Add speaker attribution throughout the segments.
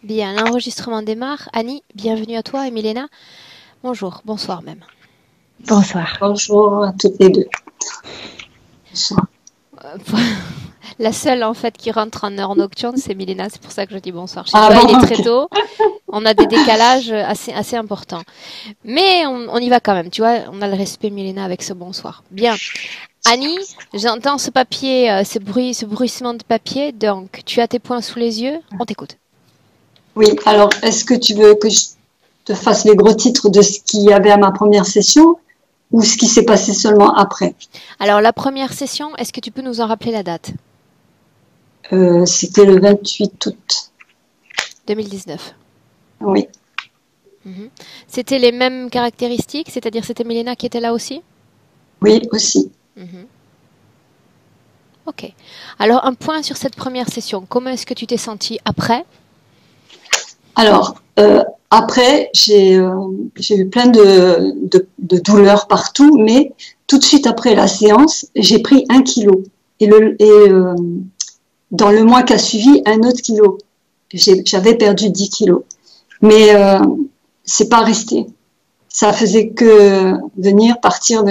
Speaker 1: Bien, l'enregistrement démarre. Annie, bienvenue à toi et Milena. Bonjour, bonsoir même.
Speaker 2: Bonsoir.
Speaker 3: Bonjour à toutes les deux. Bonsoir.
Speaker 1: Euh, La seule en fait qui rentre en heure nocturne, c'est Milena, c'est pour ça que je dis bonsoir. Chez
Speaker 3: Ah
Speaker 1: toi, il est
Speaker 3: bon,
Speaker 1: très
Speaker 3: ok.
Speaker 1: tôt, on a des décalages assez importants. Mais on y va quand même, tu vois, on a le respect Milena avec ce bonsoir. Bien. Annie, j'entends ce papier, ce bruissement de papier, donc tu as tes points sous les yeux, on t'écoute.
Speaker 3: Oui, alors est-ce que tu veux que je te fasse les gros titres de ce qu'il y avait à ma première session ou ce qui s'est passé seulement après?
Speaker 1: Alors la première session, est-ce que tu peux nous en rappeler la date?
Speaker 3: C'était le 28 août.
Speaker 1: 2019.
Speaker 3: Oui,
Speaker 1: Mhm. C'était les mêmes caractéristiques, c'est-à-dire c'était Milena qui était là aussi?
Speaker 3: oui aussi.
Speaker 1: Mhm. Ok. Alors un point sur cette première session. Comment est-ce que tu t'es sentie après?
Speaker 3: Alors, après, j'ai eu plein de douleurs partout, mais tout de suite après la séance, j'ai pris 1 kilo. Et dans le mois qui a suivi, un autre kilo. J'avais perdu 10 kilos. Mais c'est pas resté. Ça faisait que venir, partir.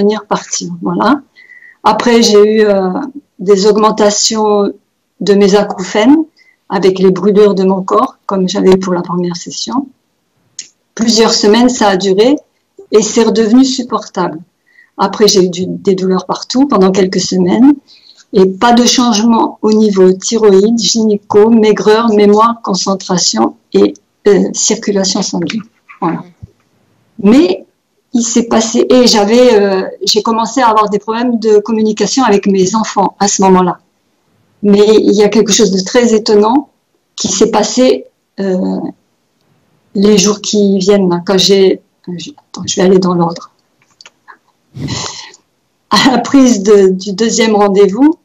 Speaker 3: Voilà. Après, j'ai eu des augmentations de mes acouphènes avec les brûlures de mon corps, comme j'avais eu pour la première session. Plusieurs semaines, ça a duré et c'est redevenu supportable. Après, j'ai eu des douleurs partout pendant quelques semaines et pas de changement au niveau thyroïde, gynéco, maigreur, mémoire, concentration et circulation sanguine. Voilà. Mais il s'est passé et j'ai commencé à avoir des problèmes de communication avec mes enfants à ce moment-là. Mais il y a quelque chose de très étonnant qui s'est passé les jours qui viennent. Quand attends, je vais aller dans l'ordre. À la prise du deuxième rendez-vous,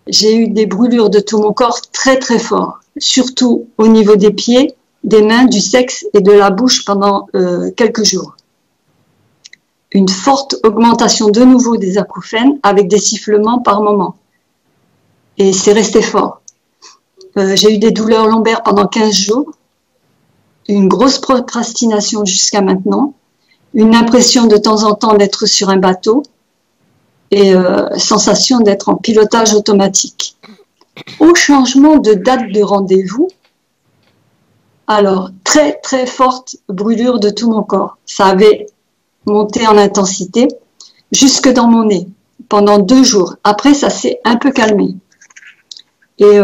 Speaker 3: j'ai eu des brûlures de tout mon corps très très fort, surtout au niveau des pieds, des mains, du sexe et de la bouche pendant quelques jours. Une forte augmentation de nouveau des acouphènes avec des sifflements par moment. Et c'est resté fort. J'ai eu des douleurs lombaires pendant 15 jours, une grosse procrastination jusqu'à maintenant, une impression de temps en temps d'être sur un bateau et sensation d'être en pilotage automatique. Au changement de date de rendez-vous, alors très très forte brûlure de tout mon corps. Ça avait monté en intensité jusque dans mon nez pendant 2 jours. Après, ça s'est un peu calmé. Et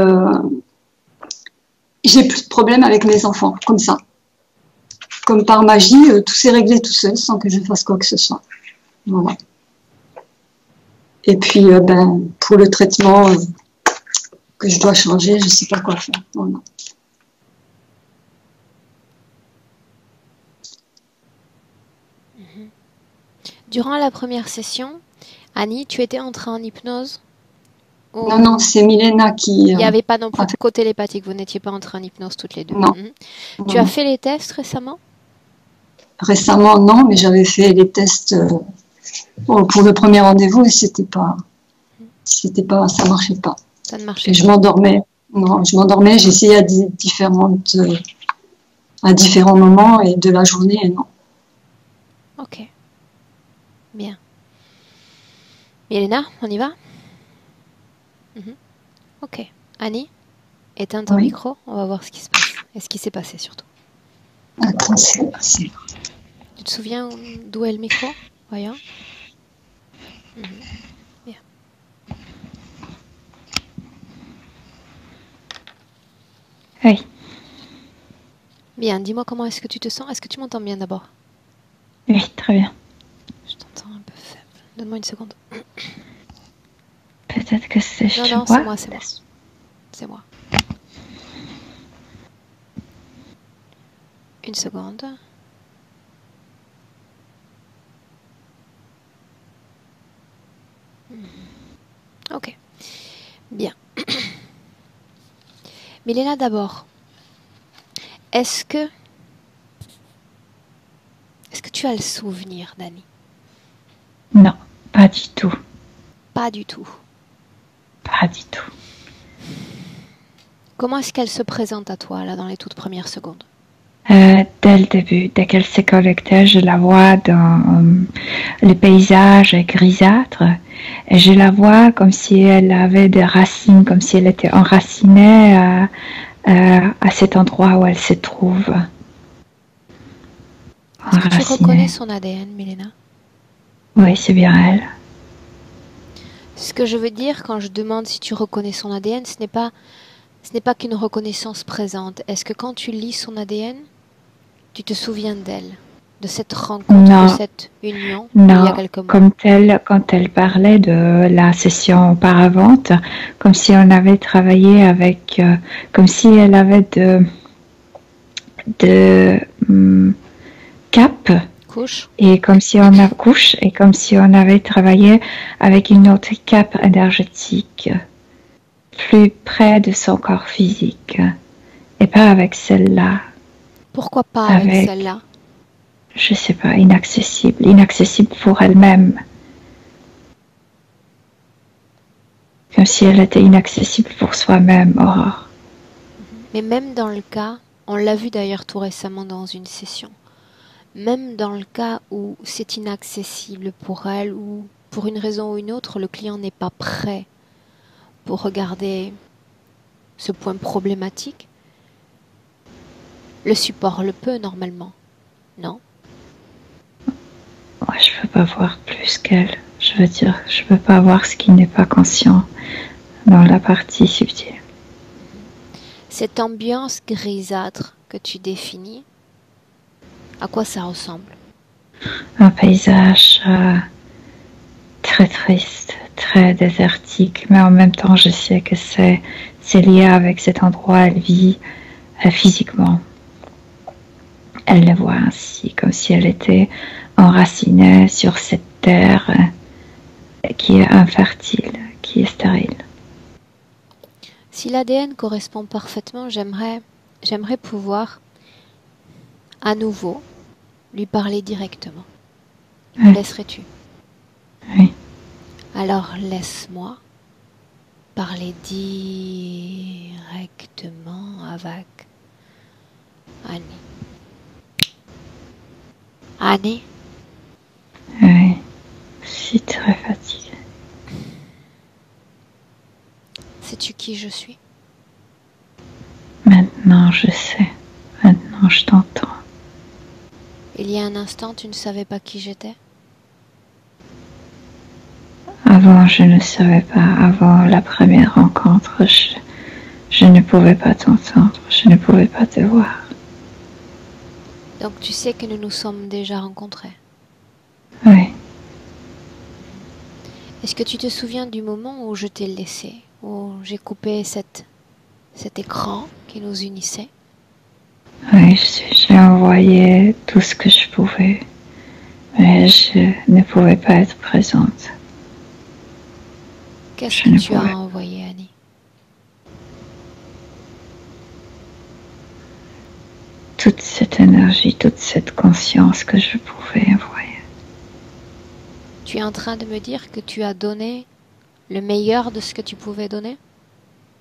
Speaker 3: j'ai plus de problème avec mes enfants, comme ça. Comme par magie, tout s'est réglé tout seul sans que je fasse quoi que ce soit. Voilà. Et puis, pour le traitement que je dois changer, je ne sais pas quoi faire. Voilà.
Speaker 1: Durant la première session, Annie, tu étais entrée en hypnose?
Speaker 3: Non, non, c'est Milena qui
Speaker 1: Il n'y avait pas non plus
Speaker 3: a
Speaker 1: de
Speaker 3: fait.
Speaker 1: co-télépathique, vous n'étiez pas entrée en hypnose toutes les deux.
Speaker 3: Non,
Speaker 1: Mhm.
Speaker 3: non,
Speaker 1: Tu as
Speaker 3: non.
Speaker 1: fait les tests récemment?
Speaker 3: Récemment, non, mais j'avais fait les tests pour le premier rendez-vous et ça marchait pas.
Speaker 1: Ça ne marchait
Speaker 3: Et je
Speaker 1: pas.
Speaker 3: m'endormais. Non, je m'endormais, j'essayais à différents moments et de la journée, et non.
Speaker 1: Ok, bien. Milena, on y va? Mhm. Ok. Annie, éteins ton
Speaker 3: Oui.
Speaker 1: micro, on va voir ce qui se passe. Et ce qui s'est passé surtout.
Speaker 3: Attends, c'est.
Speaker 1: Tu te souviens d'où est le micro? Voyons. Mhm. Bien.
Speaker 2: Oui,
Speaker 1: Bien, dis-moi comment est-ce que tu te sens? Est-ce que tu m'entends bien d'abord?
Speaker 2: oui, très bien.
Speaker 1: Je t'entends un peu faible. Donne-moi une seconde.
Speaker 2: Peut-être que c'est
Speaker 1: Non,
Speaker 2: chez
Speaker 1: non, c'est
Speaker 2: moi.
Speaker 1: moi, c'est moi. C'est moi. Une seconde. Ok, bien. Milena d'abord. Est-ce que, est-ce que tu as le souvenir d'Annie?
Speaker 2: Non, pas du tout.
Speaker 1: Pas du tout.
Speaker 2: Pas du tout.
Speaker 1: Comment est-ce qu'elle se présente à toi, là, dans les toutes premières secondes?
Speaker 2: Dès le début, dès qu'elle s'est connectée, je la vois dans le paysage grisâtre. Et je la vois comme si elle avait des racines, comme si elle était enracinée à cet endroit où elle se trouve.
Speaker 1: Est-ce que tu reconnais son ADN, Milena?
Speaker 2: Oui, c'est bien elle.
Speaker 1: Ce que je veux dire quand je demande si tu reconnais son ADN, ce n'est pas qu'une reconnaissance présente. Est-ce que quand tu lis son ADN, tu te souviens d'elle, de cette rencontre, de cette union il y a quelques mois?
Speaker 2: Quand elle parlait de la session auparavant, comme si on avait travaillé avec, comme si elle avait de cap.
Speaker 1: Couche.
Speaker 2: Et comme si on a couche et comme si on avait travaillé avec une autre cape énergétique, plus près de son corps physique, et pas avec celle-là.
Speaker 1: Pourquoi pas avec celle-là?
Speaker 2: Je sais pas, inaccessible pour elle-même. Comme si elle était inaccessible pour soi-même, Aurore.
Speaker 1: Mais même dans le cas, on l'a vu d'ailleurs tout récemment dans une session, même dans le cas où c'est inaccessible pour elle ou pour une raison ou une autre, le client n'est pas prêt pour regarder ce point problématique, le support le peut normalement, non?
Speaker 2: Moi, je peux pas voir plus qu'elle. Je veux dire, je peux pas voir ce qui n'est pas conscient dans la partie subtile.
Speaker 1: Cette ambiance grisâtre que tu définis, à quoi ça ressemble?
Speaker 2: Un paysage très triste, très désertique, mais en même temps, je sais que c'est lié avec cet endroit. Elle vit physiquement. Elle le voit ainsi, comme si elle était enracinée sur cette terre qui est infertile, qui est stérile.
Speaker 1: Si l'ADN correspond parfaitement, j'aimerais pouvoir à nouveau lui parler directement.
Speaker 2: Oui.
Speaker 1: Laisserais-tu?
Speaker 2: Oui.
Speaker 1: Alors laisse-moi parler directement avec Annie. Annie?
Speaker 2: Oui, je suis très fatiguée.
Speaker 1: Sais-tu qui je suis?
Speaker 2: Maintenant, je sais. Maintenant, je t'entends.
Speaker 1: Il y a un instant, tu ne savais pas qui j'étais?
Speaker 2: Avant, je ne savais pas. Avant la première rencontre, je ne pouvais pas t'entendre. Je ne pouvais pas te voir.
Speaker 1: Donc tu sais que nous nous sommes déjà rencontrés?
Speaker 2: Oui.
Speaker 1: Est-ce que tu te souviens du moment où je t'ai laissé, où j'ai coupé cet écran qui nous unissait?
Speaker 2: Oui, j'ai envoyé tout ce que je pouvais, mais je ne pouvais pas être présente.
Speaker 1: Qu'est-ce que tu as envoyé, Annie?
Speaker 2: Toute cette énergie, toute cette conscience que je pouvais envoyer.
Speaker 1: Tu es en train de me dire que tu as donné le meilleur de ce que tu pouvais donner?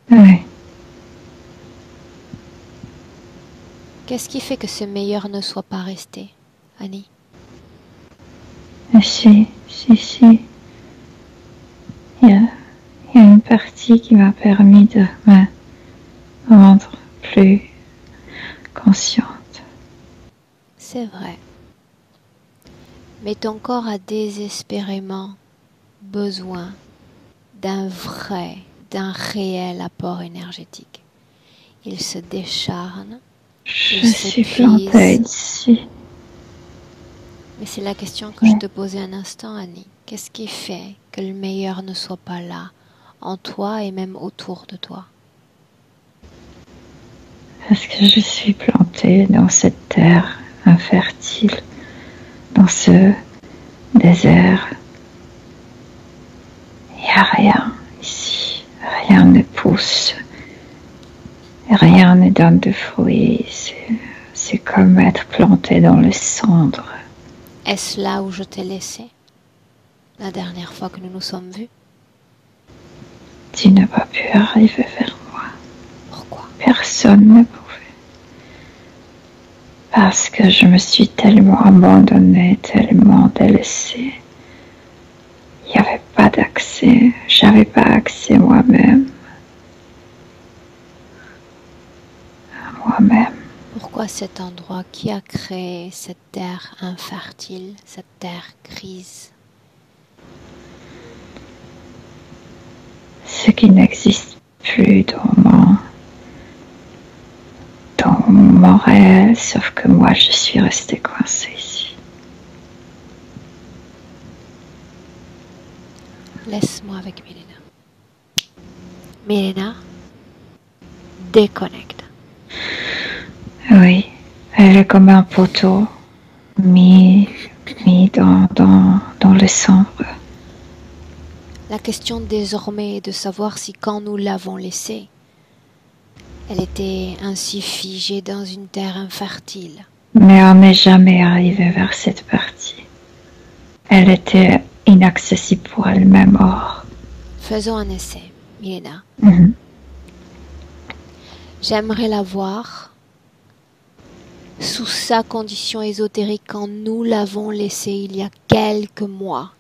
Speaker 2: Oui.
Speaker 1: Qu'est-ce qui fait que ce meilleur ne soit pas resté, Annie?
Speaker 2: Si. Il y a une partie qui m'a permis de me rendre plus consciente.
Speaker 1: C'est vrai. Mais ton corps a désespérément besoin d'un réel apport énergétique. Il se décharne.
Speaker 2: Je suis plantée ici.
Speaker 1: Mais c'est la question que je te posais un instant, Annie. Qu'est-ce qui fait que le meilleur ne soit pas là, en toi et même autour de toi?
Speaker 2: Parce que je suis plantée dans cette terre infertile, dans ce désert. Il n'y a rien ici. Rien ne pousse. Rien ne donne de fruits. C'est comme être planté dans le cendre.
Speaker 1: Est-ce là où je t'ai laissé, la dernière fois que nous nous sommes vus?
Speaker 2: Tu n'as pas pu arriver vers moi.
Speaker 1: Pourquoi?
Speaker 2: personne ne pouvait. Parce que je me suis tellement abandonnée, tellement délaissée. Il n'y avait pas d'accès, j'avais pas accès moi-même. À moi-même.
Speaker 1: Pourquoi cet endroit? Qui a créé cette terre infertile, cette terre grise?
Speaker 2: Ce qui n'existe plus dans mon réel, sauf que moi je suis restée coincée ici.
Speaker 1: Laisse-moi avec Milena. Milena, déconnecte.
Speaker 2: Oui, elle est comme un poteau mis dans le sombre.
Speaker 1: La question désormais est de savoir si quand nous l'avons laissée, elle était ainsi figée dans une terre infertile.
Speaker 2: Mais on n'est jamais arrivé vers cette partie. Elle était inaccessible pour elle-même. Or.
Speaker 1: Faisons un essai, Milena.
Speaker 2: Mm-hmm.
Speaker 1: J'aimerais la voir sous sa condition ésotérique quand nous l'avons laissée il y a quelques mois.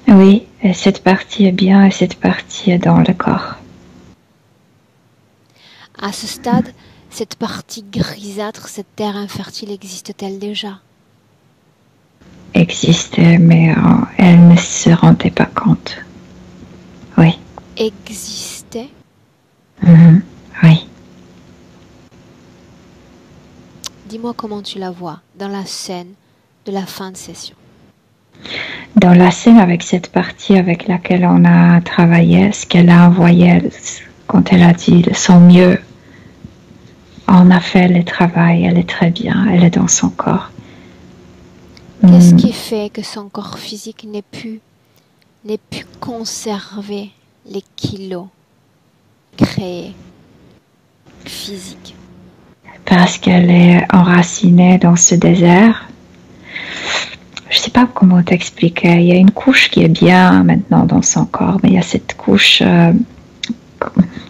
Speaker 2: Oui, et cette partie est bien et cette partie est dans le corps.
Speaker 1: À ce stade, cette partie grisâtre, cette terre infertile existe-t-elle déjà?
Speaker 2: Existait, mais elle ne se rendait pas compte. Oui.
Speaker 1: Existait?
Speaker 2: Oui.
Speaker 1: Dis-moi comment tu la vois dans la scène de la fin de session.
Speaker 2: Dans la scène avec cette partie avec laquelle on a travaillé, ce qu'elle a envoyé quand elle a dit de son mieux, on a fait le travail, elle est très bien, elle est dans son corps.
Speaker 1: Qu'est-ce qui fait que son corps physique n'ait pu conserver les kilos créés physiques?
Speaker 2: Parce qu'elle est enracinée dans ce désert. Je ne sais pas comment t'expliquer. Il y a une couche qui est bien maintenant dans son corps, mais il y a cette couche,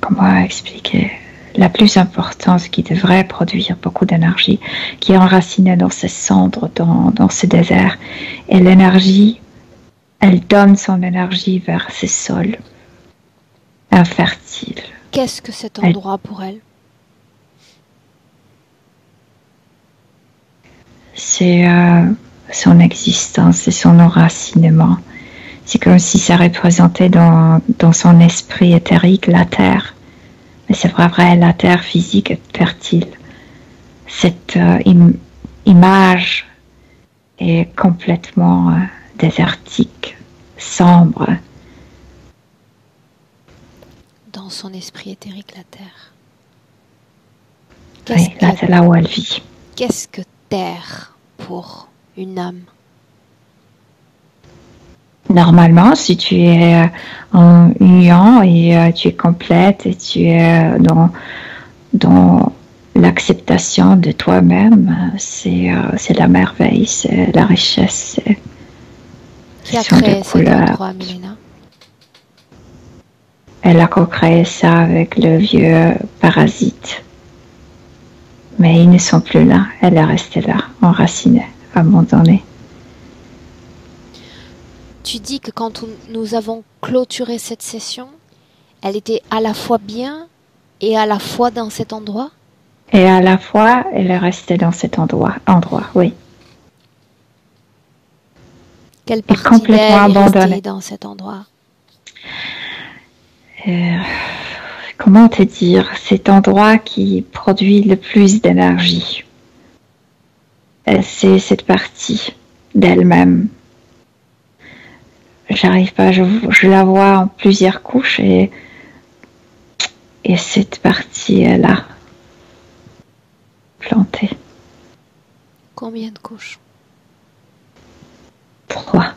Speaker 2: comment expliquer, la plus importante qui devrait produire beaucoup d'énergie, qui est enracinée dans ces cendres, dans ce désert. Et l'énergie, elle donne son énergie vers ces sols infertiles.
Speaker 1: Qu'est-ce que cet endroit pour elle?
Speaker 2: C'est son existence et son enracinement. C'est comme si ça représentait dans son esprit éthérique la terre. Mais c'est pas vrai, la terre physique est fertile. Cette image est complètement désertique, sombre.
Speaker 1: Dans son esprit éthérique, la terre.
Speaker 2: Oui, là c'est là où elle vit.
Speaker 1: Qu'est-ce que terre pour une âme?
Speaker 2: Normalement, si tu es en union et tu es complète et tu es dans l'acceptation de toi-même, c'est la merveille, c'est la richesse.
Speaker 1: Qui a créé cet endroit, Milena?
Speaker 2: Elle a co-créé ça avec le vieux parasite. Mais ils ne sont plus là. Elle est restée là, enracinée, abandonnée.
Speaker 1: Tu dis que quand nous avons clôturé cette session, elle était à la fois bien et à la fois dans cet endroit?
Speaker 2: Et à la fois, elle est restée dans cet endroit, oui.
Speaker 1: Quelle partie d'elle est restée dans cet endroit?
Speaker 2: Comment te dire, cet endroit qui produit le plus d'énergie. C'est cette partie d'elle-même. J'arrive pas, je la vois en plusieurs couches et cette partie est là, plantée.
Speaker 1: Combien de couches?
Speaker 2: 3.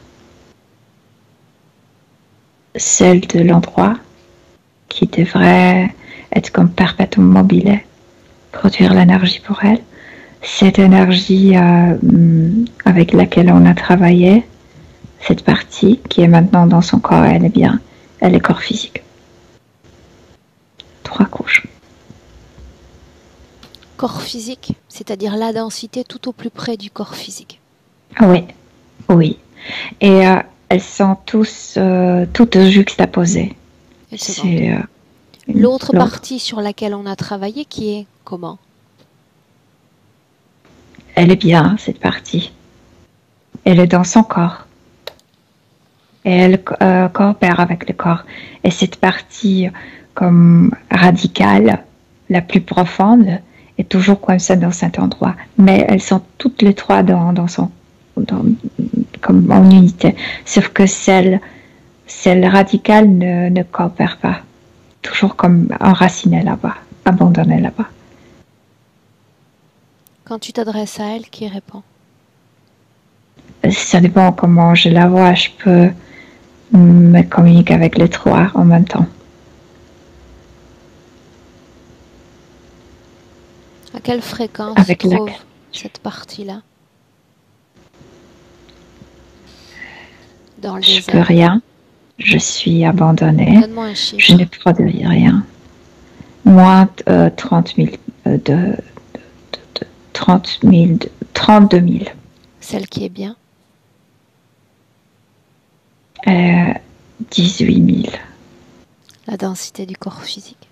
Speaker 2: Celle de l'endroit qui devrait être comme perpétuellement mobilée, produire l'énergie pour elle. Cette énergie avec laquelle on a travaillé, cette partie qui est maintenant dans son corps, elle est bien, elle est corps physique. 3 couches.
Speaker 1: Corps physique, c'est-à-dire la densité tout au plus près du corps physique.
Speaker 2: Oui, oui. Et elles sont toutes juxtaposées.
Speaker 1: Une seconde. L'autre partie sur laquelle on a travaillé, qui est comment?
Speaker 2: Elle est bien, cette partie. Elle est dans son corps. Et elle coopère avec le corps. Et cette partie comme radicale, la plus profonde, est toujours comme ça dans cet endroit. Mais elles sont toutes les trois comme en unité. Sauf que celle radicale ne coopère pas. Toujours comme enracinée là-bas, abandonnée là-bas.
Speaker 1: Quand tu t'adresses à elle, qui répond?
Speaker 2: Ça dépend comment je la vois. Je peux me communiquer avec les trois en même temps.
Speaker 1: À quelle fréquence se trouve cette partie-là? Dans le désert.
Speaker 2: Je peux rien. Je suis abandonnée.
Speaker 1: Donne-moi un chiffre.
Speaker 2: Je ne produis rien. Moins 30 000, 32 000.
Speaker 1: Celle qui est bien?
Speaker 2: 18 000.
Speaker 1: La densité du corps physique?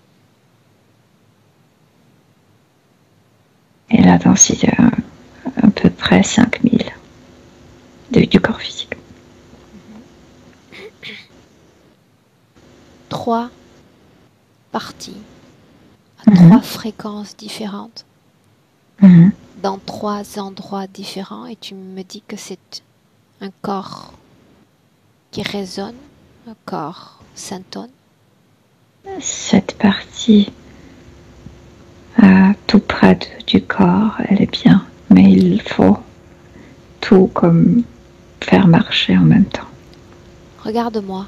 Speaker 2: Et la densité à peu près 5 000 du corps physique.
Speaker 1: 3 parties à 3 fréquences différentes dans 3 endroits différents, et tu me dis que c'est un corps qui résonne, un corps s'entonne.
Speaker 2: Cette partie tout près du corps, elle est bien, mais il faut tout comme faire marcher en même temps.
Speaker 1: Regarde-moi.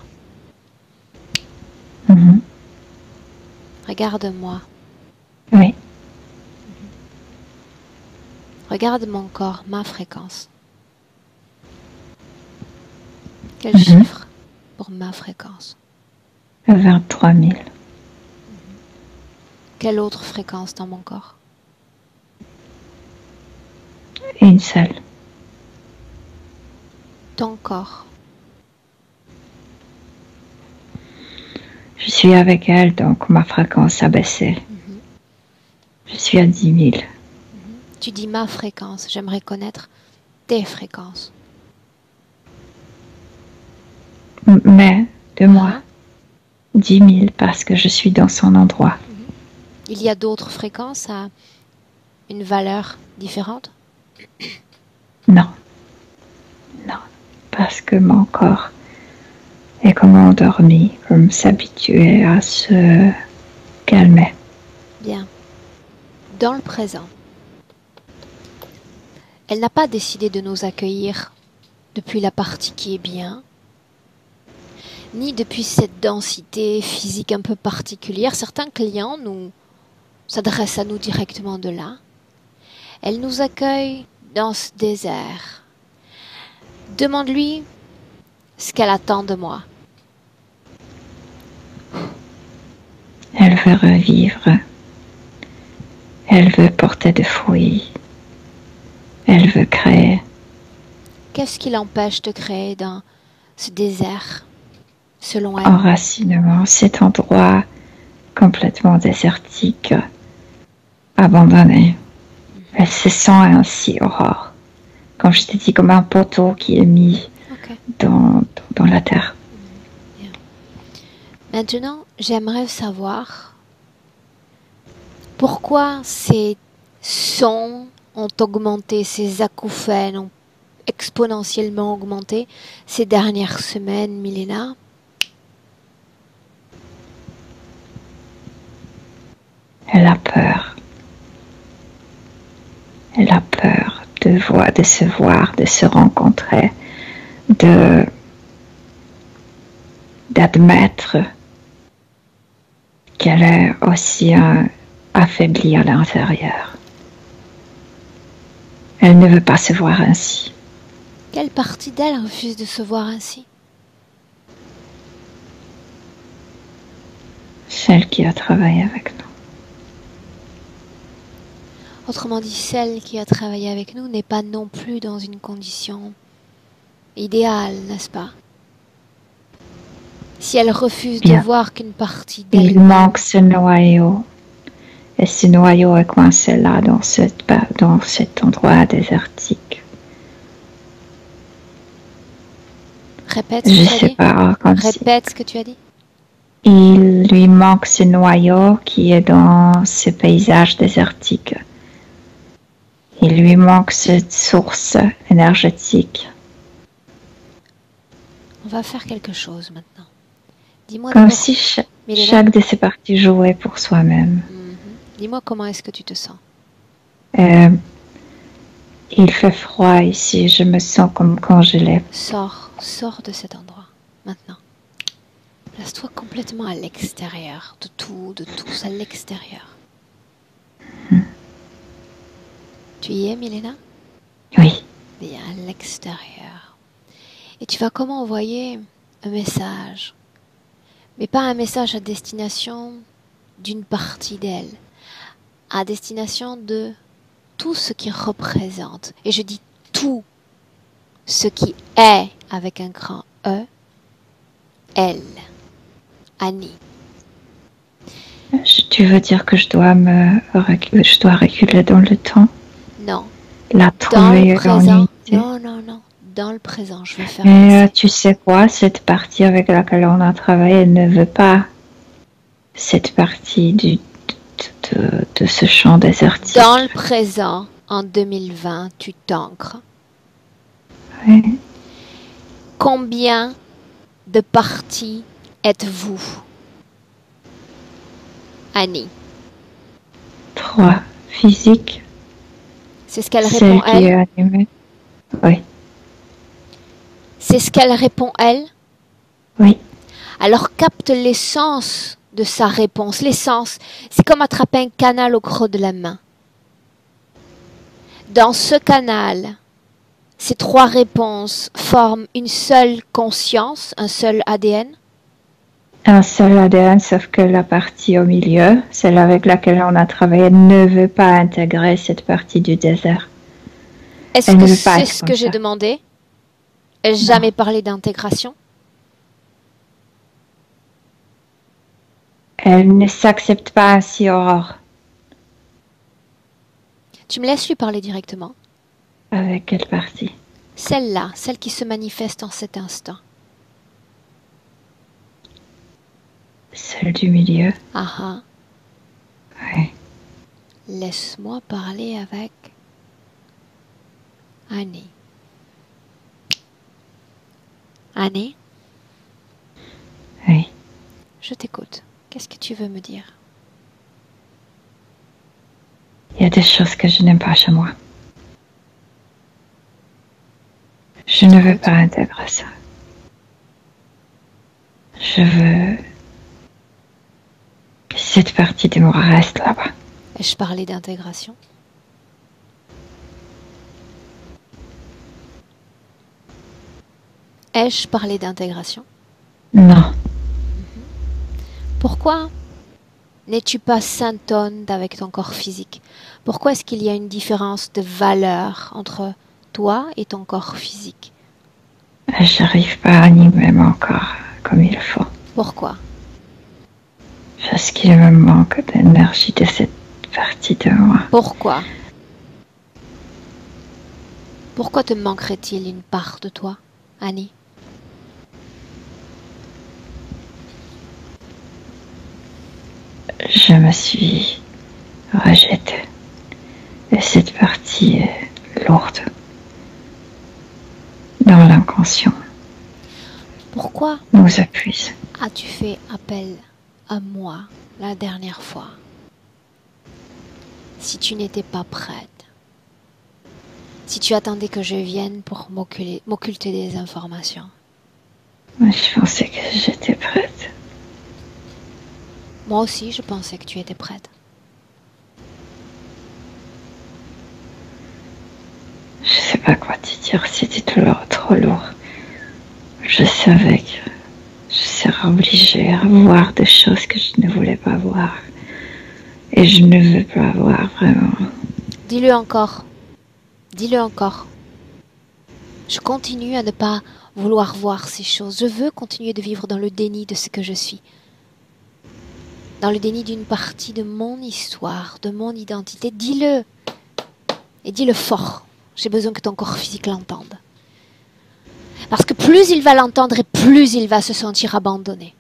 Speaker 1: Regarde-moi.
Speaker 2: Oui.
Speaker 1: Regarde mon corps, ma fréquence. Quel chiffre pour ma fréquence?
Speaker 2: 23 000.
Speaker 1: Quelle autre fréquence dans mon corps?
Speaker 2: Une seule.
Speaker 1: Ton corps.
Speaker 2: Je suis avec elle, donc ma fréquence a baissé. Je suis à 10 000.
Speaker 1: Tu dis ma fréquence, j'aimerais connaître tes fréquences.
Speaker 2: Mais de moi, 10 000 parce que je suis dans son endroit.
Speaker 1: Il y a d'autres fréquences à une valeur différente?
Speaker 2: Non. Non. Parce que mon corps est comme endormi, comme s'habituer à se calmer.
Speaker 1: Bien. Dans le présent, elle n'a pas décidé de nous accueillir depuis la partie qui est bien, ni depuis cette densité physique un peu particulière. Certains clients s'adressent à nous directement de là. Elle nous accueille dans ce désert. Demande-lui ce qu'elle attend de moi.
Speaker 2: Elle veut revivre. Elle veut porter des fruits. Elle veut créer.
Speaker 1: Qu'est-ce qui l'empêche de créer dans ce désert, selon elle?
Speaker 2: Enracinement, cet endroit complètement désertique, abandonné. Elle se sent ainsi, Aurore. Comme je t'ai dit, comme un poteau qui est mis dans la terre.
Speaker 1: Bien. Maintenant, j'aimerais savoir pourquoi ces sons ont augmenté, ces acouphènes ont exponentiellement augmenté ces dernières semaines, Milena.
Speaker 2: Elle a peur. Elle a peur de se voir, de se rencontrer, d'admettre qu'elle est aussi affaiblie à l'intérieur. Elle ne veut pas se voir ainsi.
Speaker 1: Quelle partie d'elle refuse de se voir ainsi?
Speaker 2: Celle qui a travaillé avec nous.
Speaker 1: Autrement dit, celle qui a travaillé avec nous n'est pas non plus dans une condition idéale, n'est-ce pas? Si elle refuse de
Speaker 2: Bien.
Speaker 1: voir qu'une partie
Speaker 2: Il
Speaker 1: d'elle-même,
Speaker 2: manque ce noyau. Et ce noyau est coincé là, dans cet endroit désertique.
Speaker 1: répète ce que
Speaker 2: Je
Speaker 1: tu as
Speaker 2: sais
Speaker 1: dit.
Speaker 2: pas, comme si
Speaker 1: Répète ce que tu as dit.
Speaker 2: il lui manque ce noyau qui est dans ce paysage désertique. Il lui manque cette source énergétique.
Speaker 1: On va faire quelque chose maintenant. Dis-moi
Speaker 2: Comme
Speaker 1: d'abord,
Speaker 2: si
Speaker 1: Milena.
Speaker 2: chaque de ces parties jouait pour soi-même.
Speaker 1: Dis-moi comment est-ce que tu te sens.
Speaker 2: Il fait froid ici, je me sens comme congelée.
Speaker 1: Sors de cet endroit, maintenant. Place-toi complètement à l'extérieur, de tous, à l'extérieur. Tu y es, Milena?
Speaker 2: Oui,
Speaker 1: Bien, à l'extérieur. Et tu vas comment envoyer un message, mais pas un message à destination d'une partie d'elle, à destination de tout ce qui représente, et je dis tout ce qui est avec un grand E, elle, Annie.
Speaker 2: tu veux dire que je dois reculer dans le temps,
Speaker 1: Non,
Speaker 2: la
Speaker 1: dans
Speaker 2: trouver
Speaker 1: le
Speaker 2: dans
Speaker 1: présent.
Speaker 2: l'unité.
Speaker 1: Non, dans le présent, je vais faire
Speaker 2: Mais
Speaker 1: un
Speaker 2: tu sais quoi, cette partie avec laquelle on a travaillé, elle ne veut pas cette partie de ce champ désertique.
Speaker 1: Dans le présent, en 2020, tu t'ancres.
Speaker 2: Oui.
Speaker 1: Combien de parties êtes-vous, Annie?
Speaker 2: 3. Physique.
Speaker 1: C'est ce qu'elle
Speaker 2: Celle
Speaker 1: répond,
Speaker 2: qui
Speaker 1: elle.
Speaker 2: est animée. Oui.
Speaker 1: C'est ce qu'elle répond, elle.
Speaker 2: Oui.
Speaker 1: Alors capte l'essence de sa réponse. L'essence, c'est comme attraper un canal au creux de la main. Dans ce canal, ces 3 réponses forment une seule conscience, un seul ADN.
Speaker 2: Un seul ADN, sauf que la partie au milieu, celle avec laquelle on a travaillé, ne veut pas intégrer cette partie du désert.
Speaker 1: Est-ce
Speaker 2: Elle
Speaker 1: que
Speaker 2: ne veut pas
Speaker 1: c'est
Speaker 2: être
Speaker 1: ce
Speaker 2: comme
Speaker 1: que j'ai
Speaker 2: ça.
Speaker 1: demandé? Ai-je jamais parlé d'intégration?
Speaker 2: Elle ne s'accepte pas ainsi, Aurore.
Speaker 1: Tu me laisses lui parler directement?
Speaker 2: Avec quelle partie?
Speaker 1: Celle-là, celle qui se manifeste en cet instant.
Speaker 2: Celle du milieu.
Speaker 1: Ah ah.
Speaker 2: Oui.
Speaker 1: Laisse-moi parler avec Annie. Annie,
Speaker 2: Oui.
Speaker 1: je t'écoute. Qu'est-ce que tu veux me dire?
Speaker 2: Il y a des choses que je n'aime pas chez moi. Je ne veux pas intégrer ça. Je veux que cette partie de moi reste là-bas.
Speaker 1: Ai-je parlé d'intégration? Ai-je parlé d'intégration?
Speaker 2: Non.
Speaker 1: Pourquoi n'es-tu pas syntonne avec ton corps physique? Pourquoi est-ce qu'il y a une différence de valeur entre toi et ton corps physique?
Speaker 2: J'arrive pas à animer mon corps comme il faut.
Speaker 1: Pourquoi?
Speaker 2: Parce qu'il me manque d'énergie de cette partie de moi.
Speaker 1: Pourquoi? Pourquoi te manquerait-il une part de toi, Annie?
Speaker 2: Je me suis rejetée. Et cette partie est lourde. Dans l'inconscient.
Speaker 1: Pourquoi
Speaker 2: Nous épuise.
Speaker 1: as-tu fait appel à moi la dernière fois si tu n'étais pas prête? Si tu attendais que je vienne pour m'occulter des informations?
Speaker 2: Je pensais que j'étais prête.
Speaker 1: Moi aussi, je pensais que tu étais prête.
Speaker 2: Je sais pas quoi te dire, c'était trop lourd. Je savais que je serais obligée à voir des choses que je ne voulais pas voir. Et je ne veux pas voir vraiment.
Speaker 1: Dis-le encore. Dis-le encore. Je continue à ne pas vouloir voir ces choses. Je veux continuer de vivre dans le déni de ce que je suis. Dans le déni d'une partie de mon histoire, de mon identité. Dis-le. Et dis-le fort. J'ai besoin que ton corps physique l'entende. Parce que plus il va l'entendre et plus il va se sentir abandonné.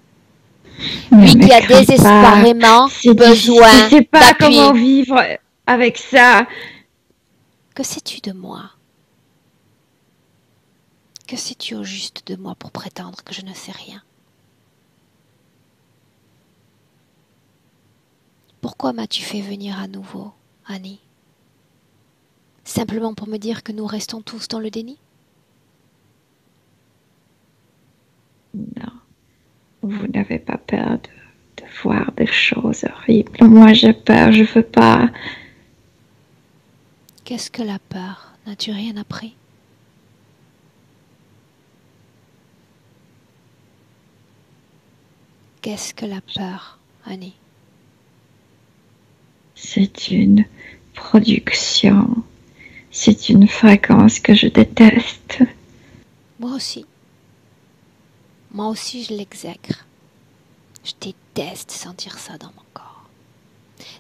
Speaker 1: Lui qui a désespérément besoin
Speaker 2: Je sais pas
Speaker 1: d'appui.
Speaker 2: comment vivre avec ça.
Speaker 1: Que sais-tu de moi? Que sais-tu au juste de moi pour prétendre que je ne sais rien? Pourquoi m'as-tu fait venir à nouveau, Annie? Simplement pour me dire que nous restons tous dans le déni?
Speaker 2: Non, vous n'avez pas peur de voir des choses horribles. Moi, j'ai peur, je veux pas.
Speaker 1: Qu'est-ce que la peur? N'as-tu rien appris? Qu'est-ce que la peur, Annie?
Speaker 2: C'est une production. C'est une fréquence que je déteste.
Speaker 1: Moi aussi. Moi aussi, je l'exècre. Je déteste sentir ça dans mon corps.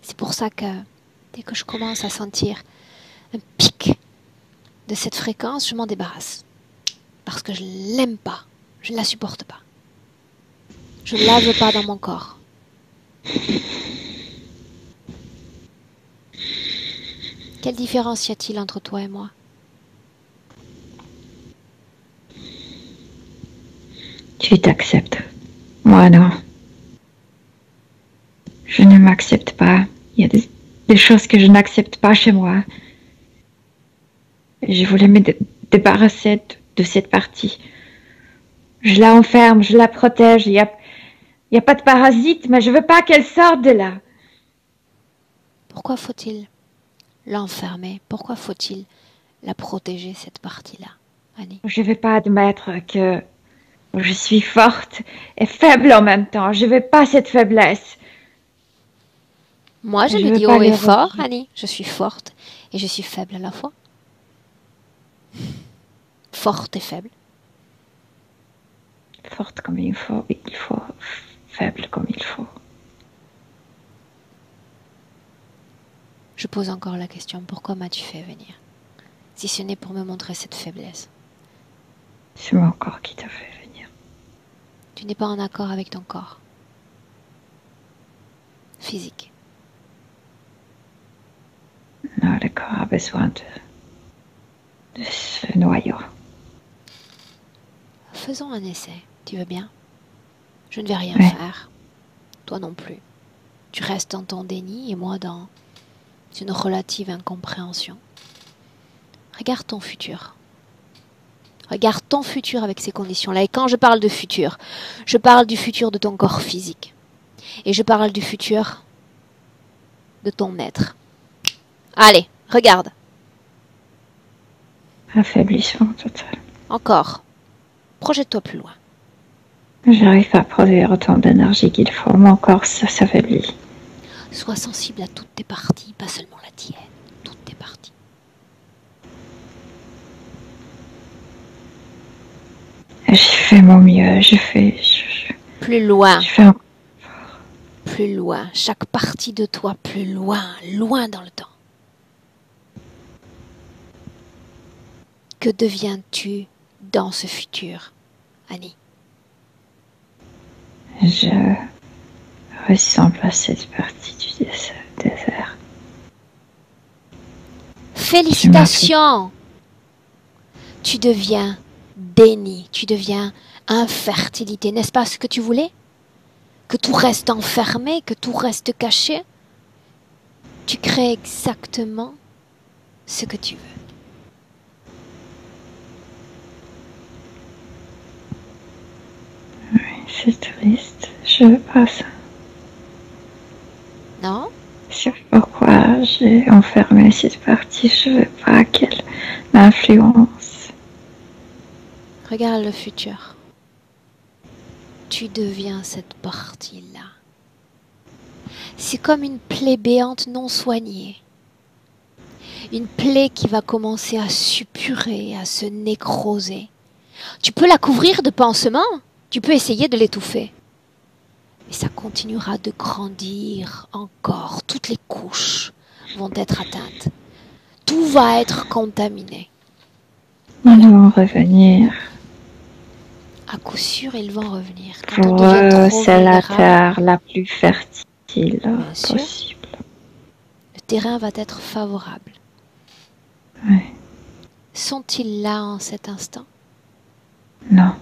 Speaker 1: C'est pour ça que dès que je commence à sentir un pic de cette fréquence, je m'en débarrasse. Parce que je l'aime pas. Je ne la supporte pas. Je ne la veux pas dans mon corps. Quelle différence y a-t-il entre toi et moi?
Speaker 2: Tu t'acceptes. Moi, non. Je ne m'accepte pas. Il y a des choses que je n'accepte pas chez moi. Je voulais me débarrasser de cette partie. Je la enferme, je la protège. Il y a pas de parasite, mais je veux pas qu'elle sorte de là.
Speaker 1: Pourquoi faut-il l'enfermer? Pourquoi faut-il la protéger, cette partie-là, Annie?
Speaker 2: Je vais pas admettre que je suis forte et faible en même temps. Je veux pas cette faiblesse.
Speaker 1: Moi, je le dis haut et fort, Annie. Je suis forte et je suis faible à la fois. Forte et faible.
Speaker 2: Forte comme il faut, faible comme il faut.
Speaker 1: Je pose encore la question, pourquoi m'as-tu fait venir? Si ce n'est pour me montrer cette faiblesse.
Speaker 2: C'est mon corps qui t'a fait venir.
Speaker 1: Tu n'es pas en accord avec ton corps. Physique.
Speaker 2: Non, le corps a besoin de ce noyau.
Speaker 1: Faisons un essai, tu veux bien? Je ne vais rien
Speaker 2: Ouais.
Speaker 1: faire. Toi non plus. Tu restes dans ton déni et moi dans une relative incompréhension. Regarde ton futur. Regarde ton futur avec ces conditions-là. Et quand je parle de futur, je parle du futur de ton corps physique. Et je parle du futur de ton être. Allez, regarde.
Speaker 2: Affaiblissement total.
Speaker 1: Encore. Projette-toi plus loin.
Speaker 2: J'arrive pas à produire autant d'énergie qu'il faut. Mon corps s'affaiblit.
Speaker 1: Sois sensible à toutes tes parties, pas seulement la tienne. Toutes tes parties.
Speaker 2: J'ai fait mon mieux.
Speaker 1: Plus loin.
Speaker 2: Je fais un...
Speaker 1: Plus loin. Chaque partie de toi, plus loin. Loin dans le temps. Que deviens-tu dans ce futur, Annie?
Speaker 2: Je ressemble à cette partie du désert.
Speaker 1: Félicitations! Tu deviens déni, tu deviens infertilité. N'est-ce pas ce que tu voulais? Que tout reste enfermé, que tout reste caché? Tu crées exactement ce que tu veux.
Speaker 2: C'est triste. Je veux pas ça.
Speaker 1: Non?
Speaker 2: C'est pourquoi j'ai enfermé cette partie. Je veux pas qu'elle m'influence.
Speaker 1: Regarde le futur. Tu deviens cette partie-là. C'est comme une plaie béante non soignée. Une plaie qui va commencer à suppurer, à se nécroser. Tu peux la couvrir de pansements, tu peux essayer de l'étouffer. Et ça continuera de grandir encore. Toutes les couches vont être atteintes. Tout va être contaminé.
Speaker 2: Ils vont revenir.
Speaker 1: À coup sûr, ils vont revenir. Quand on
Speaker 2: Pour
Speaker 1: devient
Speaker 2: eux,
Speaker 1: trop
Speaker 2: c'est la
Speaker 1: vulnérable,
Speaker 2: terre la plus fertile
Speaker 1: sûr.
Speaker 2: possible.
Speaker 1: le terrain va être favorable.
Speaker 2: Ouais.
Speaker 1: Sont-ils là en cet instant?
Speaker 2: Non,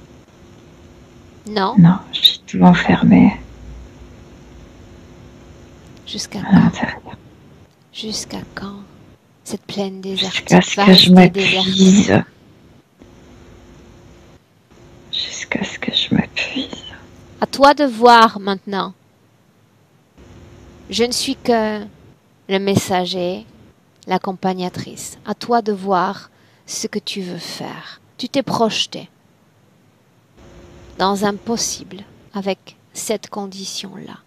Speaker 1: Non.
Speaker 2: non, j'ai tout enfermé
Speaker 1: Jusqu'à
Speaker 2: à
Speaker 1: quand?
Speaker 2: l'intérieur.
Speaker 1: Jusqu'à quand? Cette plaine désertique
Speaker 2: Jusqu'à ce
Speaker 1: va
Speaker 2: que je
Speaker 1: rester déserte.
Speaker 2: m'épuise. Jusqu'à ce que je m'épuise.
Speaker 1: À toi de voir maintenant. Je ne suis que le messager, l'accompagnatrice. À toi de voir ce que tu veux faire. Tu t'es projeté dans un possible avec cette condition-là.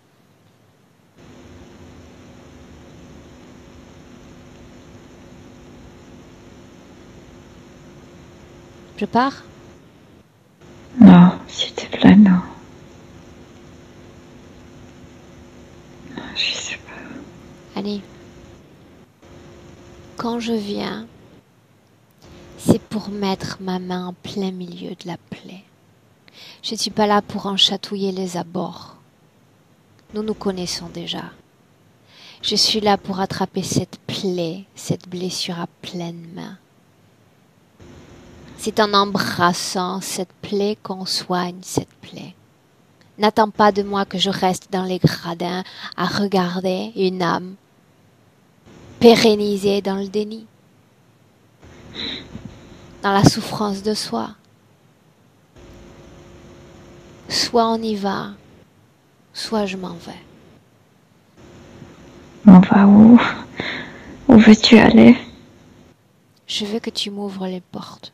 Speaker 1: Je pars?
Speaker 2: Non, s'il te plaît, non. Non, je sais pas.
Speaker 1: Annie, quand je viens, c'est pour mettre ma main en plein milieu de la plaie. Je ne suis pas là pour en chatouiller les abords. Nous nous connaissons déjà. Je suis là pour attraper cette plaie, cette blessure à pleine main. C'est en embrassant cette plaie qu'on soigne cette plaie. N'attends pas de moi que je reste dans les gradins à regarder une âme pérennisée dans le déni, dans la souffrance de soi. Soit on y va, soit je m'en vais.
Speaker 2: On va où? Où veux-tu aller?
Speaker 1: Je veux que tu m'ouvres les portes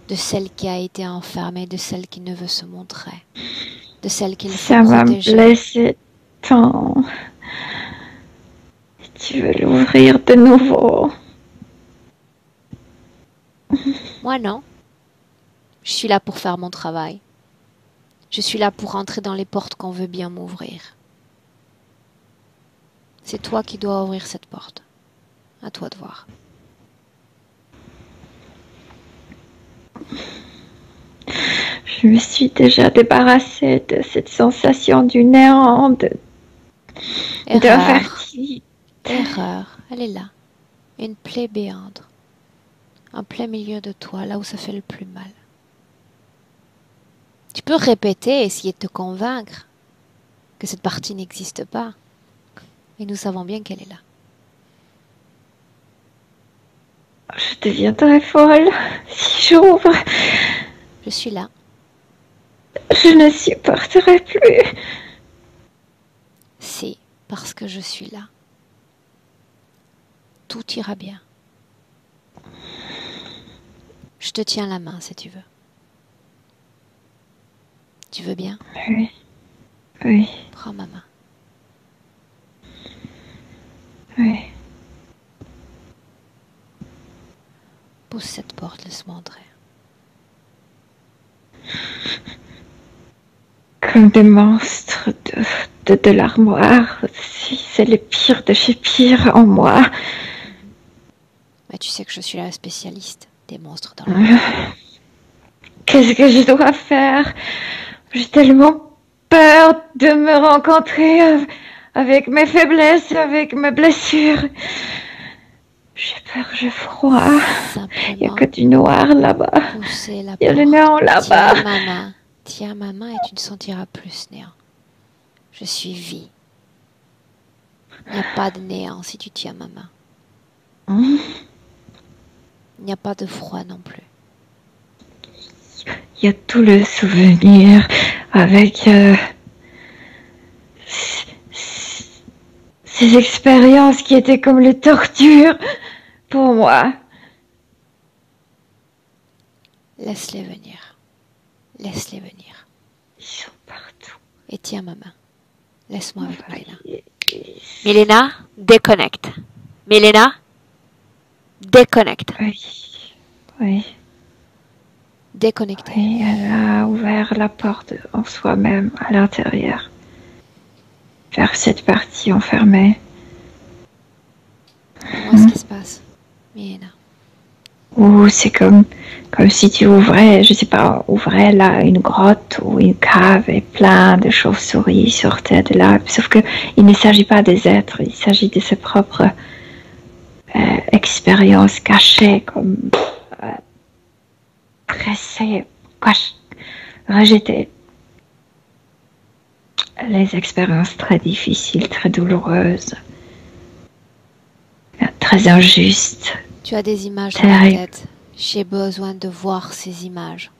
Speaker 1: de celle qui a été enfermée, de celle qui ne veut se montrer, de celle qu'il faut
Speaker 2: Ça va me
Speaker 1: protéger.
Speaker 2: blesser tant. Et tu veux l'ouvrir de nouveau?
Speaker 1: Moi non. Je suis là pour faire mon travail. Je suis là pour entrer dans les portes qu'on veut bien m'ouvrir. C'est toi qui dois ouvrir cette porte. À toi de voir.
Speaker 2: Je me suis déjà débarrassée de cette sensation du néant, de
Speaker 1: Erreur.
Speaker 2: vertige.
Speaker 1: Erreur. Elle est là. Une plaie béante. En plein milieu de toi, là où ça fait le plus mal. Tu peux répéter, essayer de te convaincre que cette partie n'existe pas. Et nous savons bien qu'elle est là.
Speaker 2: Je deviendrai folle si j'ouvre.
Speaker 1: Je suis là.
Speaker 2: Je ne supporterai plus.
Speaker 1: C'est parce que je suis là. Tout ira bien. Je te tiens la main si tu veux. Tu veux bien?
Speaker 2: Oui. Oui.
Speaker 1: Prends ma main.
Speaker 2: Oui.
Speaker 1: Pousse cette porte, laisse-moi entrer.
Speaker 2: Comme des monstres de l'armoire. C'est le pire de chez pire en moi.
Speaker 1: Mais tu sais que je suis la spécialiste des monstres dans le
Speaker 2: Qu'est-ce que je dois faire? J'ai tellement peur de me rencontrer avec mes faiblesses, avec mes blessures. J'ai peur, j'ai froid. Il n'y a que du noir là-bas.
Speaker 1: Pousser la
Speaker 2: Il y a
Speaker 1: porte.
Speaker 2: le néant là-bas.
Speaker 1: Tiens ma main. Tiens ma main et tu ne sentiras plus néant. Je suis vie. Il n'y a pas de néant si tu tiens ma main. Il n'y a pas de froid non plus.
Speaker 2: Il y a tout le souvenir avec ces expériences qui étaient comme les tortures pour moi.
Speaker 1: Laisse-les venir. Laisse-les venir.
Speaker 2: Ils sont partout.
Speaker 1: Et tiens ma main. Laisse-moi avec Milena. Milena, déconnecte. Milena, Déconnecte.
Speaker 2: Oui.
Speaker 1: Déconnecté.
Speaker 2: Oui, elle a ouvert la porte en soi-même, à l'intérieur, vers cette partie enfermée.
Speaker 1: Dis-moi ce qui se passe, Milena.
Speaker 2: Ou c'est comme si tu ouvrais, je sais pas, ouvrais là une grotte ou une cave et plein de chauves-souris sortaient de là. Sauf que il ne s'agit pas des êtres, il s'agit de ses propres expériences cachées, comme pressées, rejetées. Les expériences très difficiles, très douloureuses, très injustes.
Speaker 1: Tu as des images dans la tête. J'ai besoin de voir ces images.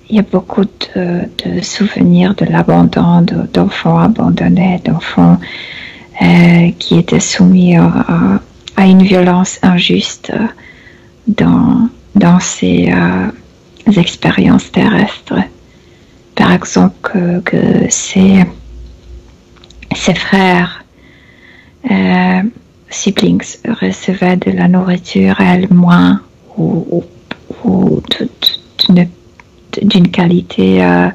Speaker 2: Il y a beaucoup de souvenirs de l'abandon, d'enfants abandonnés, d'enfants qui étaient soumis à une violence injuste dans ces expériences terrestres. Par exemple, que ses frères, siblings, recevaient de la nourriture, elle moins, ou d'une qualité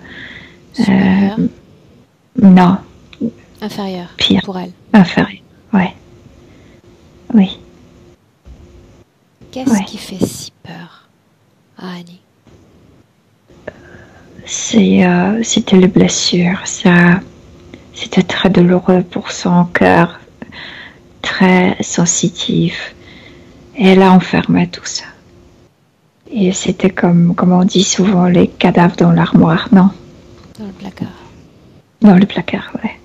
Speaker 2: non.
Speaker 1: Inférieure.
Speaker 2: Pire.
Speaker 1: Pour elle.
Speaker 2: Inférieure, ouais. Oui.
Speaker 1: Qu'est-ce qui fait si peur à Annie?
Speaker 2: C'était les blessures. C'était très douloureux pour son cœur, très sensitif. Et elle a enfermé tout ça. Et c'était comme on dit souvent, les cadavres dans l'armoire, non?
Speaker 1: Dans le placard.
Speaker 2: Dans le placard, ouais.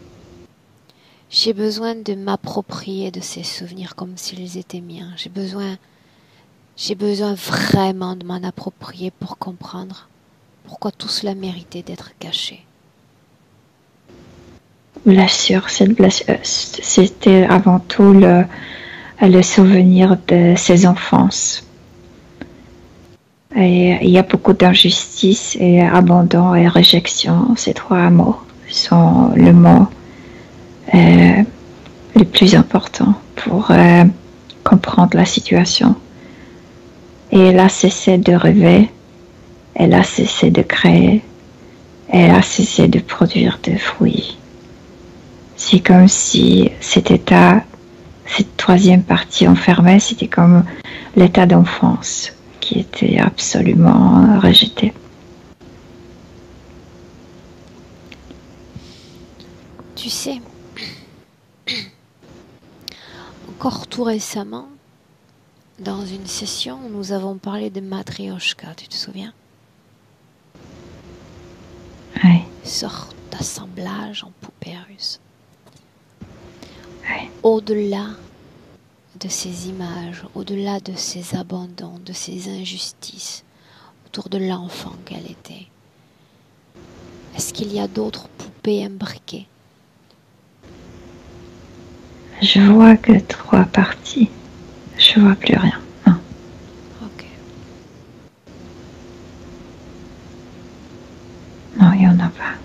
Speaker 1: J'ai besoin de m'approprier de ces souvenirs comme s'ils étaient miens. J'ai besoin vraiment de m'en approprier pour comprendre pourquoi tout cela méritait d'être caché.
Speaker 2: Bien sûr, cette blessure, c'était avant tout le souvenir de ses enfances. Et il y a beaucoup d'injustice et abandon et réjection. Ces trois mots sont le mot le plus important pour comprendre la situation. Et elle a cessé de rêver, elle a cessé de créer, elle a cessé de produire des fruits. C'est comme si cet état, cette troisième partie enfermée, c'était comme l'état d'enfance qui était absolument rejeté.
Speaker 1: Tu sais, encore tout récemment, dans une session, nous avons parlé de Matryoshka, tu te souviens?
Speaker 2: Oui.
Speaker 1: Sorte d'assemblage en poupée russe.
Speaker 2: Oui.
Speaker 1: Au-delà de ces images, au-delà de ces abandons, de ces injustices, autour de l'enfant qu'elle était, est-ce qu'il y a d'autres poupées imbriquées?
Speaker 2: Je vois que 3 parties. Je vois plus rien. Non.
Speaker 1: Ok.
Speaker 2: Non, il n'y en a pas.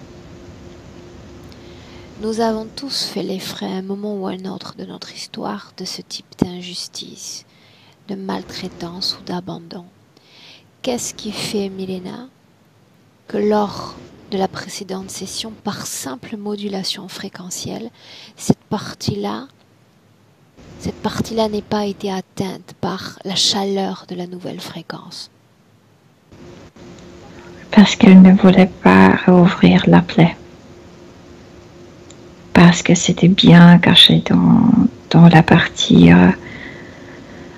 Speaker 1: Nous avons tous fait les frais à un moment ou à un autre de notre histoire de ce type d'injustice, de maltraitance ou d'abandon. Qu'est-ce qui fait, Milena, que lors de la précédente session, par simple modulation fréquentielle, cette partie-là n'est pas été atteinte par la chaleur de la nouvelle fréquence?
Speaker 2: Parce qu'elle ne voulait pas rouvrir la plaie. Parce que c'était bien caché dans la partie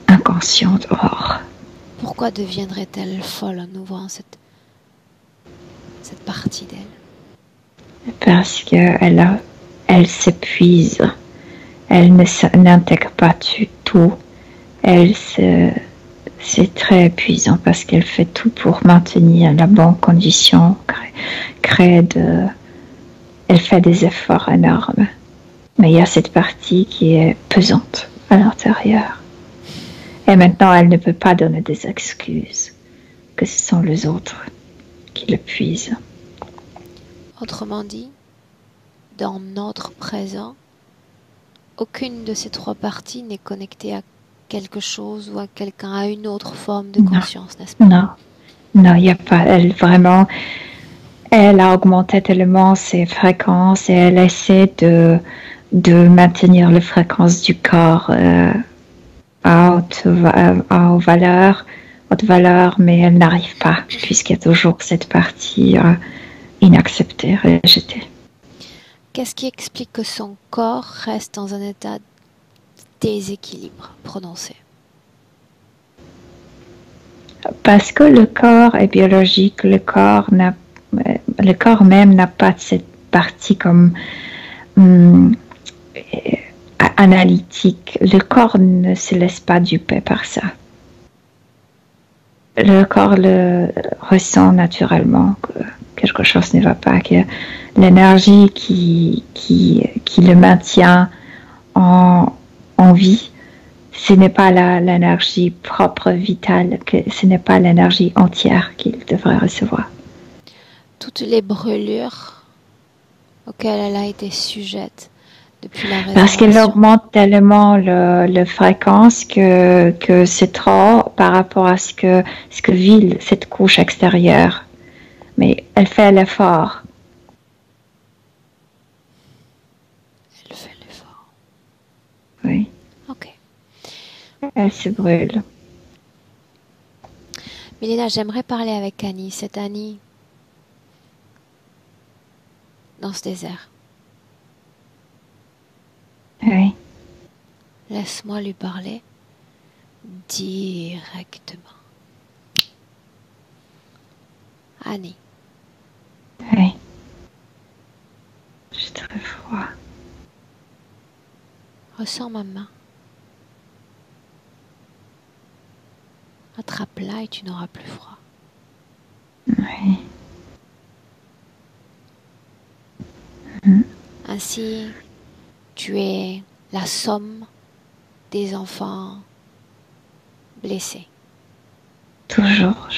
Speaker 2: inconsciente. Or.
Speaker 1: Pourquoi deviendrait-elle folle en ouvrant cette partie d'elle?
Speaker 2: Parce qu'elle s'épuise. Elle n'intègre pas du tout. C'est très épuisant parce qu'elle fait tout pour maintenir la bonne condition, elle fait des efforts énormes. Mais il y a cette partie qui est pesante à l'intérieur. Et maintenant, elle ne peut pas donner des excuses, que ce sont les autres qui l'épuisent.
Speaker 1: Autrement dit, dans notre présent, aucune de ces trois parties n'est connectée à quelque chose ou à quelqu'un, à une autre forme de conscience, n'est-ce pas?
Speaker 2: Non, non, il n'y a pas. Elle a augmenté tellement ses fréquences et elle essaie de maintenir les fréquences du corps à haute valeur, mais elle n'arrive pas, puisqu'il y a toujours cette partie inacceptée, rejetée.
Speaker 1: Qu'est-ce qui explique que son corps reste dans un état de déséquilibre prononcé?
Speaker 2: Parce que le corps est biologique, le corps même n'a pas cette partie comme analytique. Le corps ne se laisse pas duper par ça. Le corps le ressent naturellement que quelque chose ne va pas, que l'énergie qui le maintient en vie, ce n'est pas l'énergie propre, vitale, ce n'est pas l'énergie entière qu'il devrait recevoir.
Speaker 1: Toutes les brûlures auxquelles elle a été sujette depuis la résurrection.
Speaker 2: Parce qu'elle augmente tellement la fréquence que c'est trop par rapport à ce que vit cette couche extérieure. Mais elle fait l'effort.
Speaker 1: Elle fait l'effort.
Speaker 2: Oui.
Speaker 1: Ok.
Speaker 2: Elle se brûle.
Speaker 1: Milena, j'aimerais parler avec Annie, cette Annie dans ce désert.
Speaker 2: Oui.
Speaker 1: Laisse-moi lui parler directement. Annie.
Speaker 2: Oui. J'ai très froid.
Speaker 1: Ressens ma main. Attrape-la et tu n'auras plus froid.
Speaker 2: Oui.
Speaker 1: Ainsi, tu es la somme des enfants blessés.
Speaker 2: Toujours,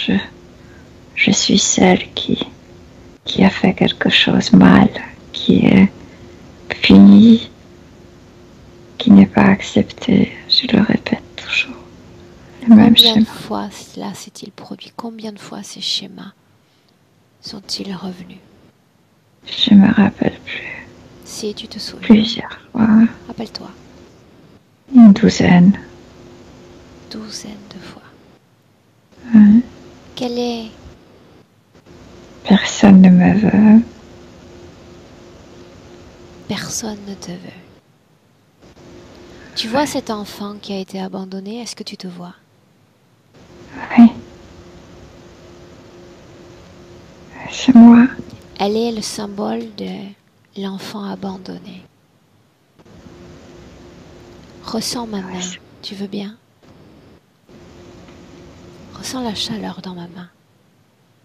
Speaker 2: je suis celle qui a fait quelque chose mal, qui est punie, qui n'est pas acceptée. Je le répète toujours. Le même schéma.
Speaker 1: Combien de fois cela s'est-il produit? Combien de fois ces schémas sont-ils revenus?
Speaker 2: Je me rappelle plus.
Speaker 1: Si tu te souviens.
Speaker 2: Plusieurs fois.
Speaker 1: Rappelle-toi.
Speaker 2: Une douzaine.
Speaker 1: Douzaine de fois.
Speaker 2: Hein?
Speaker 1: Quel est...
Speaker 2: Personne ne me veut.
Speaker 1: Personne ne te veut. Tu vois cet enfant qui a été abandonné? Est-ce que tu te vois?
Speaker 2: Oui. C'est moi.
Speaker 1: Elle est le symbole de l'enfant abandonné. Ressens ma main, tu veux bien? Ressens la chaleur dans ma main.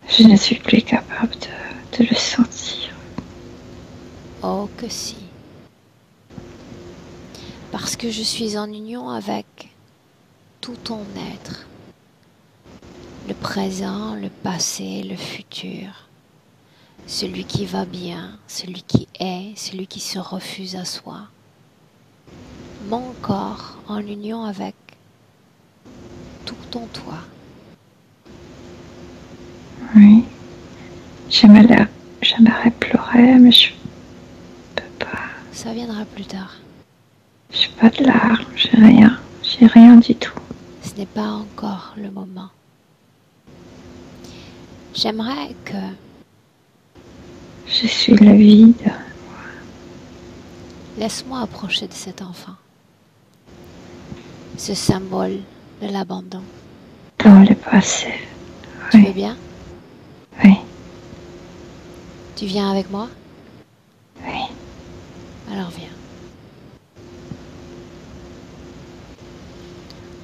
Speaker 2: Je ne suis plus capable de le sentir.
Speaker 1: Oh que si. Parce que je suis en union avec tout ton être. Le présent, le passé, le futur. Celui qui va bien, celui qui est, celui qui se refuse à soi. Mon corps en union avec tout ton toi.
Speaker 2: Oui. J'aimerais pleurer, mais je peux pas.
Speaker 1: Ça viendra plus tard.
Speaker 2: J'ai pas de larmes, j'ai rien du tout.
Speaker 1: Ce n'est pas encore le moment. J'aimerais que
Speaker 2: je suis le vide.
Speaker 1: Laisse-moi approcher de cet enfant. Ce symbole de l'abandon.
Speaker 2: Dans le passé.
Speaker 1: Tu
Speaker 2: Oui.
Speaker 1: veux bien?
Speaker 2: Oui.
Speaker 1: Tu viens avec moi?
Speaker 2: Oui.
Speaker 1: Alors viens.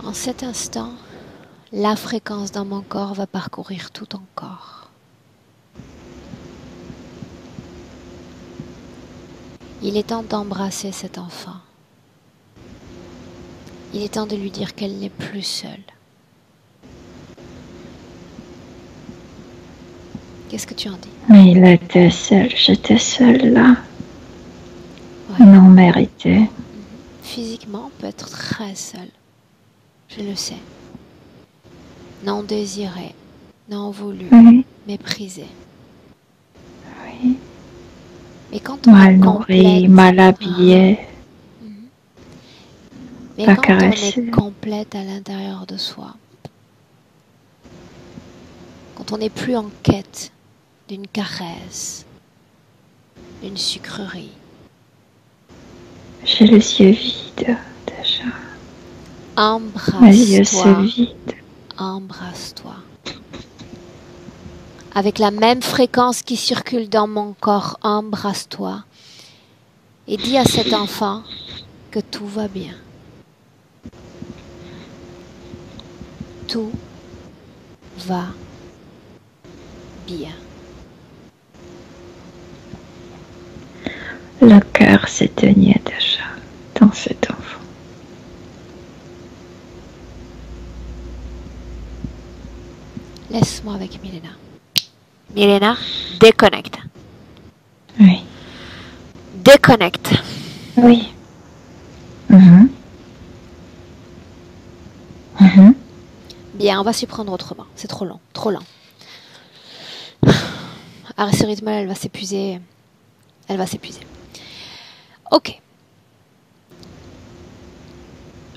Speaker 1: En cet instant, la fréquence dans mon corps va parcourir tout ton corps. Il est temps d'embrasser cet enfant. Il est temps de lui dire qu'elle n'est plus seule. Qu'est-ce que tu en dis?
Speaker 2: Mais il était seul, j'étais seule là.
Speaker 1: Ouais.
Speaker 2: Non mérité.
Speaker 1: physiquement, on peut être très seul. Je le sais. Non désiré, non voulu,
Speaker 2: Oui,
Speaker 1: méprisé.
Speaker 2: oui.
Speaker 1: Mais quand on
Speaker 2: Mal
Speaker 1: est
Speaker 2: nourri,
Speaker 1: complète,
Speaker 2: mal habillé,
Speaker 1: mhm. Mais
Speaker 2: pas
Speaker 1: quand on est
Speaker 2: caressé.
Speaker 1: complète à l'intérieur de soi, quand on n'est plus en quête d'une caresse, d'une sucrerie,
Speaker 2: J'ai les yeux vides déjà. Mes yeux se
Speaker 1: embrasse-toi,
Speaker 2: vident.
Speaker 1: embrasse-toi. Avec la même fréquence qui circule dans mon corps, embrasse-toi. Et dis à cet enfant que tout va bien. Tout va bien.
Speaker 2: Le cœur s'éteignait déjà dans cet enfant.
Speaker 1: Laisse-moi avec Milena. Milena, déconnecte.
Speaker 2: Oui.
Speaker 1: Déconnecte.
Speaker 2: Oui. Mhm. Mhm.
Speaker 1: Bien, on va s'y prendre autrement. C'est trop long, trop lent. À ce rythme, elle va s'épuiser. Elle va s'épuiser. Ok.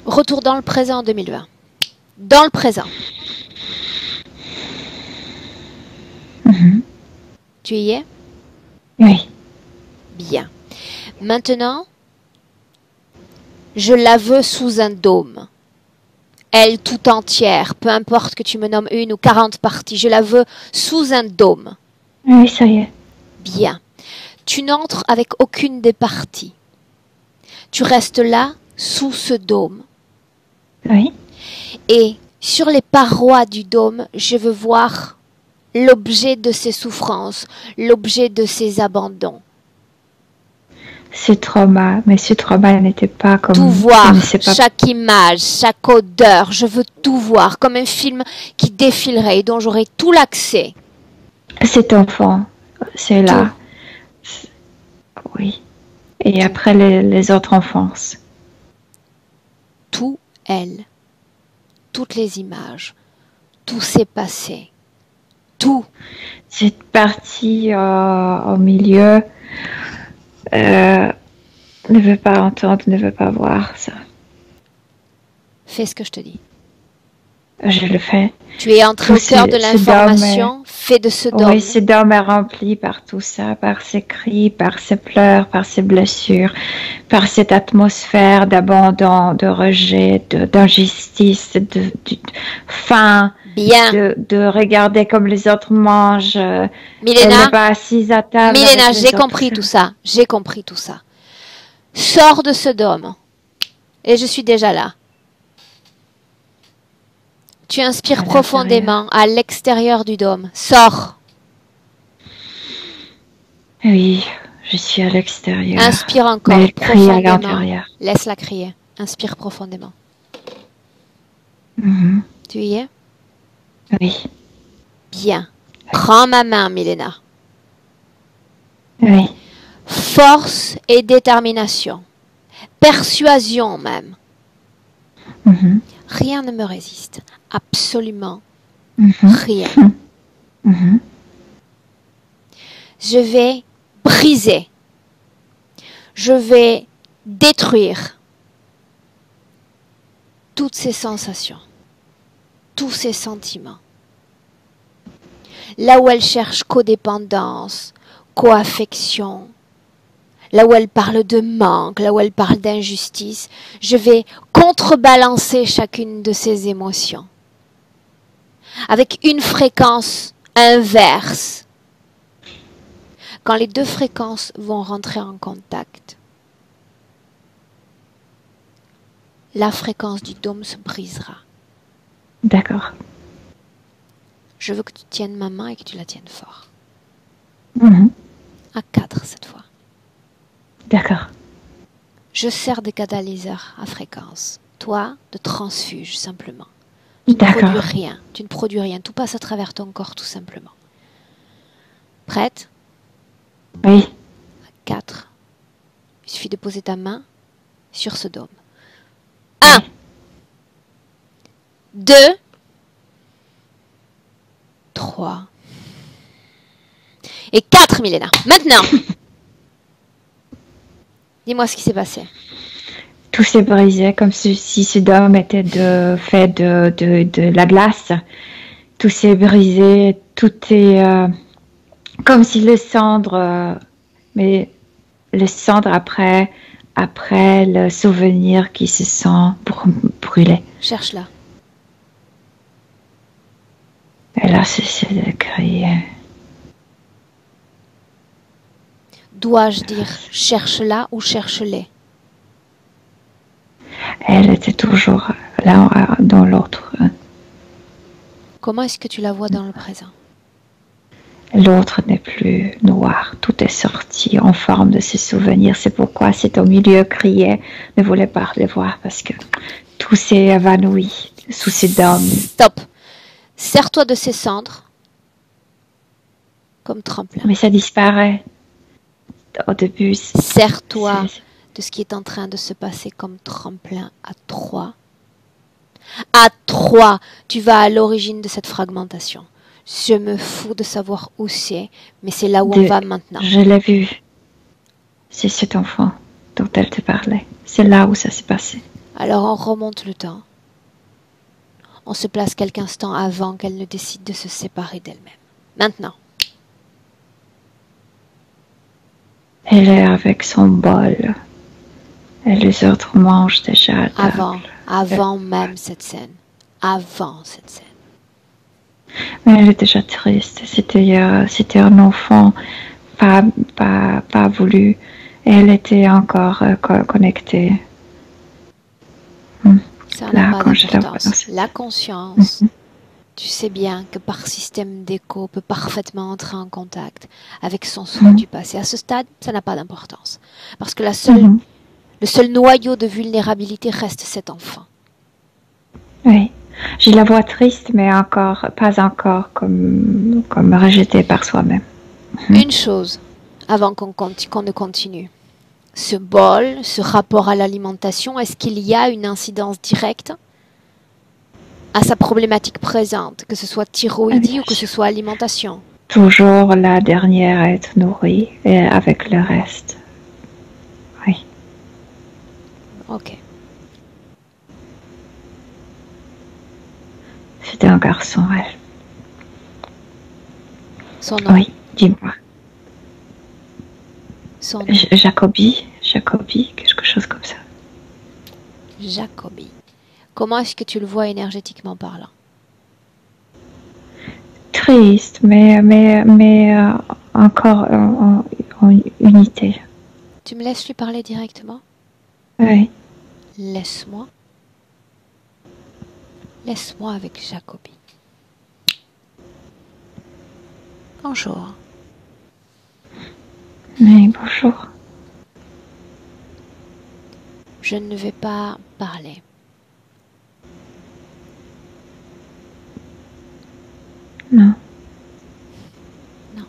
Speaker 1: Retour dans le présent en 2020. Dans le présent.
Speaker 2: Mhm.
Speaker 1: Tu y es?
Speaker 2: Oui.
Speaker 1: Bien. Maintenant, je la veux sous un dôme. Elle tout entière, peu importe que tu me nommes 1 ou 40 parties, je la veux sous un dôme.
Speaker 2: Oui, ça y est.
Speaker 1: Bien. Tu n'entres avec aucune des parties. Tu restes là, sous ce dôme.
Speaker 2: Oui.
Speaker 1: Et sur les parois du dôme, je veux voir l'objet de ses souffrances, l'objet de ses abandons.
Speaker 2: Ce trauma, mais ce trauma n'était pas comme...
Speaker 1: Tout voir,
Speaker 2: ne sait pas...
Speaker 1: chaque image, chaque odeur, je veux tout voir, comme un film qui défilerait et dont j'aurai tout l'accès.
Speaker 2: Cet enfant, c'est là. Oui. Et après les autres enfances.
Speaker 1: Tout, elle, toutes les images, tout s'est passé, tout.
Speaker 2: Cette partie au milieu ne veut pas entendre, ne veut pas voir ça.
Speaker 1: Fais ce que je te dis.
Speaker 2: Je le fais.
Speaker 1: Tu es entré au cœur de l'information, fais de ce dôme.
Speaker 2: Oui, ce dôme est rempli par tout ça, par ses cris, par ses pleurs, par ses blessures, par cette atmosphère d'abandon, de rejet, d'injustice, de faim.
Speaker 1: Bien.
Speaker 2: De regarder comme les autres mangent.
Speaker 1: Milena,
Speaker 2: elle n'est pas assise à table.
Speaker 1: Milena, j'ai compris tout ça. J'ai compris tout ça. Sors de ce dôme. Et je suis déjà là. Tu inspires profondément à l'extérieur du dôme. Sors.
Speaker 2: Oui, je suis à l'extérieur.
Speaker 1: Inspire encore
Speaker 2: mais elle crie à
Speaker 1: profondément.
Speaker 2: l'intérieur.
Speaker 1: Laisse-la crier. Inspire profondément.
Speaker 2: Mhm.
Speaker 1: Tu y es?
Speaker 2: Oui.
Speaker 1: Bien. Prends ma main, Milena.
Speaker 2: Oui.
Speaker 1: Force et détermination. Persuasion même.
Speaker 2: Mhm.
Speaker 1: Rien ne me résiste. Absolument
Speaker 2: Mhm.
Speaker 1: rien.
Speaker 2: Mhm.
Speaker 1: Je vais briser. Je vais détruire toutes ces sensations, tous ces sentiments. Là où elle cherche codépendance, co-affection, là où elle parle de manque, là où elle parle d'injustice, je vais contrebalancer chacune de ces émotions avec une fréquence inverse. Quand les deux fréquences vont rentrer en contact, la fréquence du dôme se brisera.
Speaker 2: D'accord.
Speaker 1: Je veux que tu tiennes ma main et que tu la tiennes fort.
Speaker 2: Mhm.
Speaker 1: À 4 cette fois.
Speaker 2: D'accord.
Speaker 1: Je sers des catalyseurs à fréquence. Toi, de transfuge simplement. Tu ne
Speaker 2: D'accord.
Speaker 1: produis rien. Tu ne produis rien. Tout passe à travers ton corps tout simplement. Prête?
Speaker 2: Oui.
Speaker 1: À 4. Il suffit de poser ta main sur ce dôme. 1, 2, 3 et 4, Milena. Maintenant, dis-moi ce qui s'est passé.
Speaker 2: Tout s'est brisé comme si ce dôme était fait de la glace. Tout s'est brisé, tout est comme si les cendres, mais les cendres après le souvenir qui se sent brûlé.
Speaker 1: Cherche-la.
Speaker 2: Elle a cessé de crier.
Speaker 1: Dois-je dire cherche-la ou cherche-les?
Speaker 2: Elle était toujours là dans l'autre.
Speaker 1: Comment est-ce que tu la vois dans le présent?
Speaker 2: L'autre n'est plus noir. Tout est sorti en forme de ses souvenirs. C'est pourquoi cet au milieu criait, ne voulait pas les voir parce que tout s'est évanoui sous ses dômes.
Speaker 1: Stop. Sers-toi de ces cendres comme tremplin.
Speaker 2: Mais ça disparaît. Au début,
Speaker 1: Sers-toi de ce qui est en train de se passer comme tremplin à 3. À 3, tu vas à l'origine de cette fragmentation. Je me fous de savoir où c'est, mais c'est là où on va maintenant.
Speaker 2: Je l'ai vu. C'est cet enfant dont elle te parlait. C'est là où ça s'est passé.
Speaker 1: Alors on remonte le temps. On se place quelques instants avant qu'elle ne décide de se séparer d'elle-même. Maintenant.
Speaker 2: Elle est avec son bol. Et les autres mangent déjà à table.
Speaker 1: Avant même cette scène. Avant cette scène.
Speaker 2: Mais elle est déjà triste. C'était un enfant pas voulu. Et elle était encore connectée.
Speaker 1: Ça n'a pas d'importance. La conscience, tu sais bien que par système d'écho peut parfaitement entrer en contact avec son soi du passé. À ce stade, ça n'a pas d'importance. Parce que le seul noyau de vulnérabilité reste cet enfant.
Speaker 2: Oui. Je la vois triste, mais pas encore comme rejetée par soi-même.
Speaker 1: Une chose, avant qu'on ne continue. Ce bol, ce rapport à l'alimentation, est-ce qu'il y a une incidence directe à sa problématique présente, que ce soit thyroïdie ou que ce soit alimentation?
Speaker 2: Toujours la dernière à être nourrie et avec le reste. Oui.
Speaker 1: Ok.
Speaker 2: C'était un garçon, elle.
Speaker 1: Son nom?
Speaker 2: Oui, dis-moi.
Speaker 1: Son nom?
Speaker 2: Jacobi, quelque chose comme ça.
Speaker 1: Jacobi. Comment est-ce que tu le vois énergétiquement parlant?
Speaker 2: Triste, mais encore en unité.
Speaker 1: Tu me laisses lui parler directement?
Speaker 2: Oui.
Speaker 1: Laisse-moi. Laisse-moi avec Jacobi. Bonjour.
Speaker 2: Oui, bonjour.
Speaker 1: Je ne vais pas parler.
Speaker 2: Non.
Speaker 1: Non.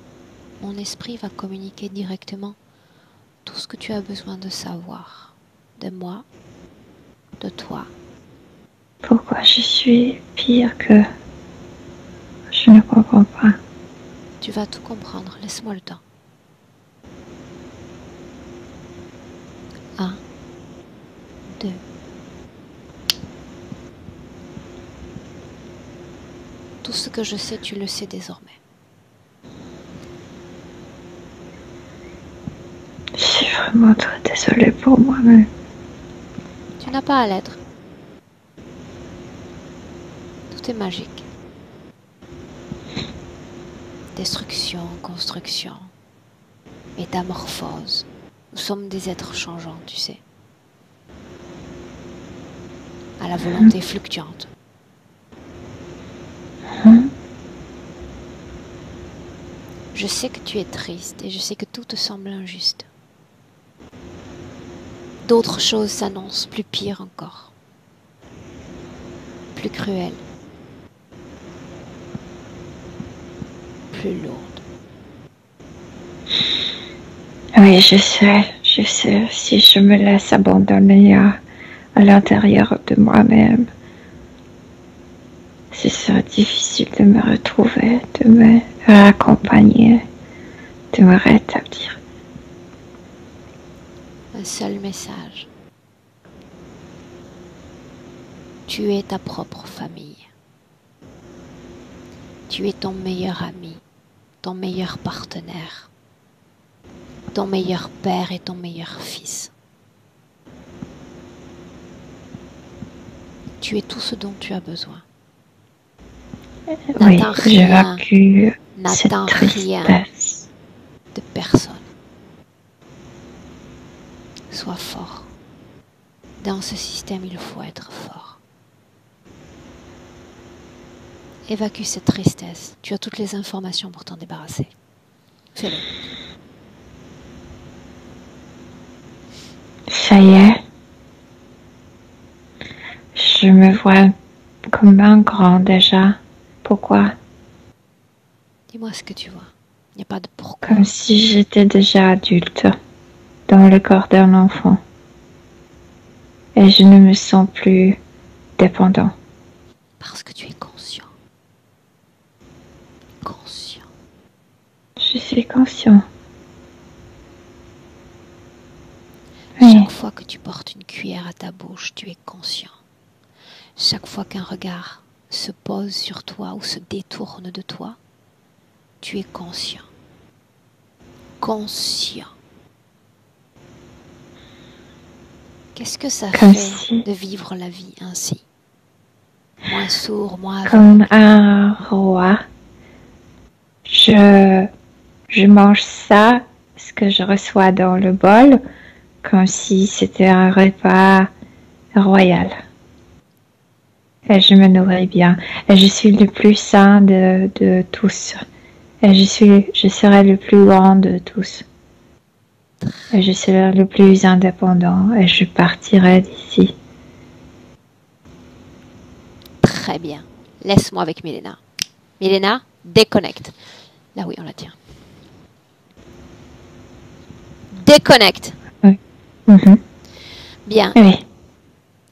Speaker 1: Mon esprit va communiquer directement tout ce que tu as besoin de savoir. De moi, de toi.
Speaker 2: Pourquoi je suis pire que... Je ne comprends pas.
Speaker 1: Tu vas tout comprendre. Laisse-moi le temps. 1, 2. Tout ce que je sais, tu le sais désormais.
Speaker 2: Je suis vraiment très désolée pour moi-même.
Speaker 1: Tu n'as pas à l'être. Tout est magique. Destruction, construction, métamorphose. Nous sommes des êtres changeants, tu sais. À la volonté fluctuante. Je sais que tu es triste et je sais que tout te semble injuste. D'autres choses s'annoncent plus pires encore. Plus cruelles. Plus lourdes.
Speaker 2: Oui, je sais. Je sais, si je me laisse abandonner à l'intérieur de moi-même, ce sera difficile de me retrouver, de me raccompagner, de me rétablir.
Speaker 1: Un seul message. Tu es ta propre famille. Tu es ton meilleur ami, ton meilleur partenaire, ton meilleur père et ton meilleur fils. Tu es tout ce dont tu as besoin.
Speaker 2: Oui,
Speaker 1: N'attends
Speaker 2: j'évacue cette
Speaker 1: n'attends rien
Speaker 2: tristesse.
Speaker 1: de personne. Sois fort. Dans ce système, il faut être fort. Évacue cette tristesse. Tu as toutes les informations pour t'en débarrasser. Fais-le.
Speaker 2: Ça y est. Je me vois comme un grand déjà. Pourquoi?
Speaker 1: Dis-moi ce que tu vois. Il n'y a pas de pourquoi.
Speaker 2: Comme si j'étais déjà adulte, dans le corps d'un enfant. Et je ne me sens plus dépendant.
Speaker 1: Parce que tu es conscient. Conscient.
Speaker 2: Je suis conscient. Oui.
Speaker 1: Chaque fois que tu portes une cuillère à ta bouche, tu es conscient. Chaque fois qu'un regard se pose sur toi ou se détourne de toi, tu es conscient. Conscient. Qu'est-ce que ça
Speaker 2: Comme
Speaker 1: fait
Speaker 2: si-
Speaker 1: de vivre la vie ainsi? Moins sourd, moins aveugle.
Speaker 2: Comme un roi. Je mange ça, ce que je reçois dans le bol, comme si c'était un repas royal. Et je me nourris bien. Et je suis le plus sain de tous. Et je serai le plus grand de tous. Et je serai le plus indépendant. Et je partirai d'ici.
Speaker 1: Très bien. Laisse-moi avec Milena. Milena, déconnecte. Là oui, on la tient. Déconnecte.
Speaker 2: Mhm.
Speaker 1: Bien.
Speaker 2: Oui.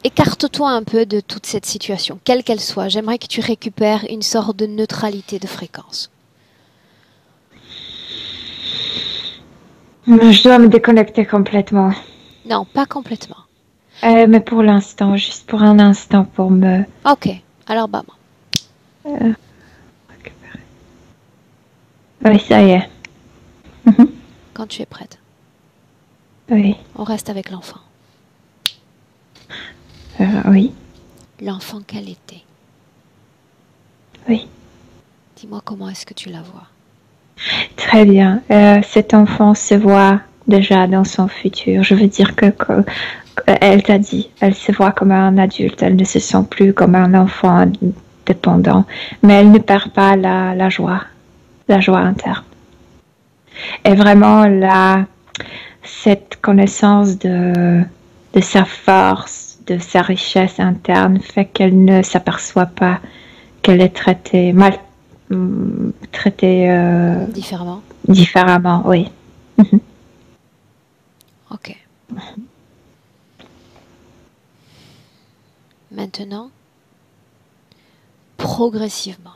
Speaker 1: Écarte-toi un peu de toute cette situation, quelle qu'elle soit. J'aimerais que tu récupères une sorte de neutralité de fréquence.
Speaker 2: Je dois me déconnecter complètement.
Speaker 1: Non, pas complètement.
Speaker 2: Mais pour l'instant, juste pour un instant, pour me
Speaker 1: Ok, alors bah
Speaker 2: récupérer. Oui, ça y est. Mhm.
Speaker 1: quand tu es prête,
Speaker 2: Oui.
Speaker 1: on reste avec l'enfant.
Speaker 2: Oui.
Speaker 1: L'enfant qu'elle était.
Speaker 2: Oui.
Speaker 1: Dis-moi comment est-ce que tu la vois.
Speaker 2: Très bien. Cet enfant se voit déjà dans son futur. Je veux dire que elle t'a dit, elle se voit comme un adulte. Elle ne se sent plus comme un enfant dépendant. Mais elle ne perd pas la joie interne. Et vraiment, cette connaissance de sa force, de sa richesse interne fait qu'elle ne s'aperçoit pas qu'elle est traitée
Speaker 1: Différemment.
Speaker 2: différemment, oui.
Speaker 1: Ok. Maintenant, progressivement,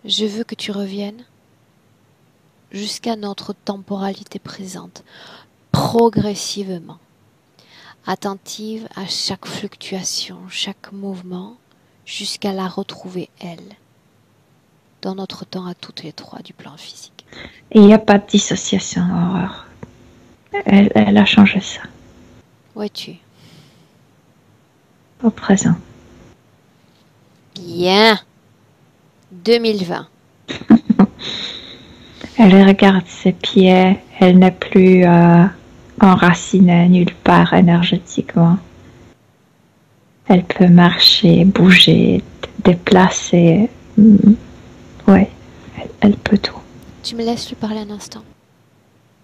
Speaker 1: je veux que tu reviennes jusqu'à notre temporalité présente, progressivement, attentive à chaque fluctuation, chaque mouvement, jusqu'à la retrouver elle, dans notre temps à toutes les trois du plan physique.
Speaker 2: Il n'y a pas de dissociation, Aurore. Elle a changé ça,
Speaker 1: Où es-tu?
Speaker 2: au présent.
Speaker 1: Bien. 2020.
Speaker 2: Elle regarde ses pieds, elle n'est plus enracinée nulle part énergétiquement. Elle peut marcher, bouger, déplacer. Oui, elle peut tout.
Speaker 1: Tu me laisses lui parler un instant?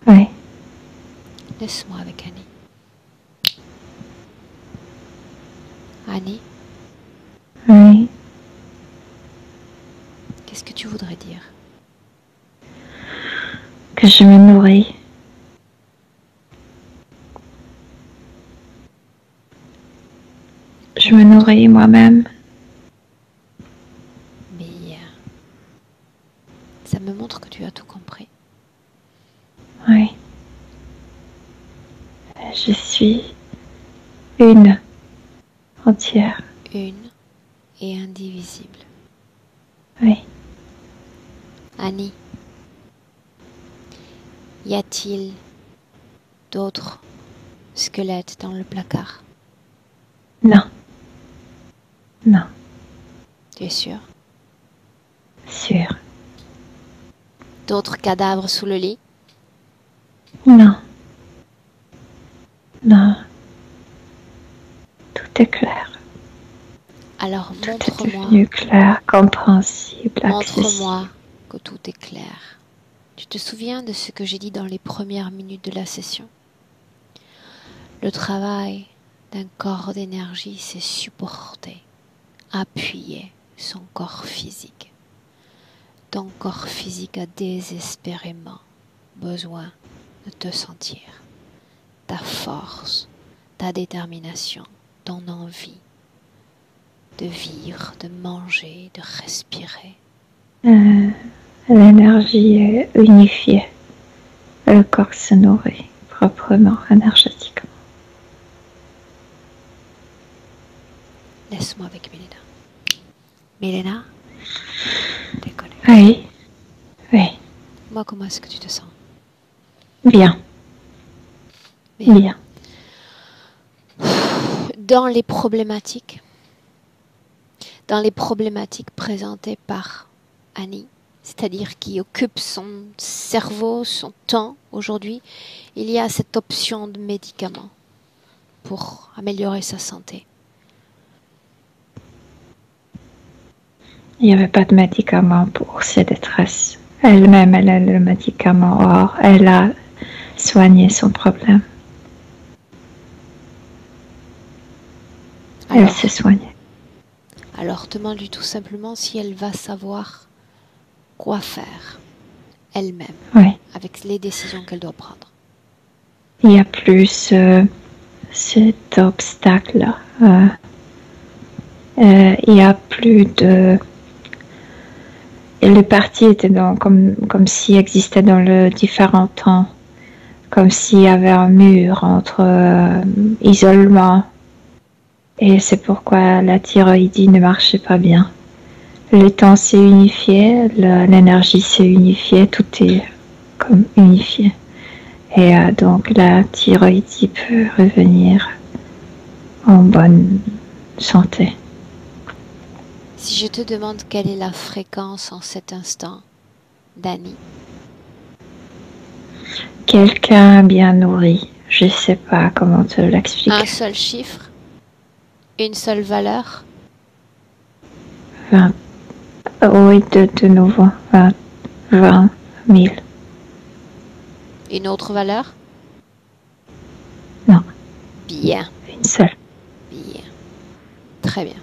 Speaker 2: Oui.
Speaker 1: Laisse-moi avec Annie. Annie,
Speaker 2: Oui.
Speaker 1: qu'est-ce que tu voudrais dire?
Speaker 2: Que je me nourris Je me nourris moi-même.
Speaker 1: Bien. Ça me montre que tu as tout compris.
Speaker 2: Oui. Je suis une entière.
Speaker 1: Une et indivisible.
Speaker 2: Oui.
Speaker 1: Annie, y a-t-il d'autres squelettes dans le placard?
Speaker 2: Non. Non.
Speaker 1: Tu es sûr?
Speaker 2: Sûr.
Speaker 1: D'autres cadavres sous le lit?
Speaker 2: Non. Non. Tout est clair.
Speaker 1: Alors
Speaker 2: Tout est
Speaker 1: montre-moi.
Speaker 2: devenu clair, compréhensible,
Speaker 1: Montre-moi
Speaker 2: accessible.
Speaker 1: que tout est clair. Tu te souviens de ce que j'ai dit dans les premières minutes de la session? Le travail d'un corps d'énergie, c'est supporter, appuyer son corps physique. Ton corps physique a désespérément besoin de te sentir. Ta force, ta détermination, ton envie de vivre, de manger, de respirer.
Speaker 2: L'énergie est unifiée. Le corps se nourrit proprement, énergétiquement.
Speaker 1: Laisse-moi avec Milena. Milena, déconnecte.
Speaker 2: Oui. Oui.
Speaker 1: Moi, comment est-ce que tu te sens?
Speaker 2: Bien. Bien.
Speaker 1: Dans les problématiques présentées par Annie, c'est-à-dire qui occupe son cerveau, son temps aujourd'hui, il y a cette option de médicaments pour améliorer sa santé.
Speaker 2: Il n'y avait pas de médicament pour ses détresses. Elle-même, elle a le médicament. Or, elle a soigné son problème. Elle s'est soignée.
Speaker 1: Alors, demande-lui tout simplement si elle va savoir quoi faire elle-même,
Speaker 2: Oui.
Speaker 1: avec les décisions qu'elle doit prendre.
Speaker 2: Il n'y a plus cet obstacle-là. Il n'y a plus de... Et le parti était comme s'il existait dans le différent temps, comme s'il y avait un mur entre isolement. Et c'est pourquoi la thyroïdie ne marchait pas bien. Le temps s'est unifié, l'énergie s'est unifiée, tout est comme unifié. Et donc la thyroïdie peut revenir en bonne santé.
Speaker 1: Si je te demande quelle est la fréquence en cet instant, Dani?
Speaker 2: Quelqu'un bien nourri, je ne sais pas comment te l'expliquer.
Speaker 1: Un seul chiffre? Une seule valeur?
Speaker 2: 20, oui, de nouveau, 20 000.
Speaker 1: Une autre valeur?
Speaker 2: Non.
Speaker 1: Bien.
Speaker 2: Une seule.
Speaker 1: Bien. Très bien.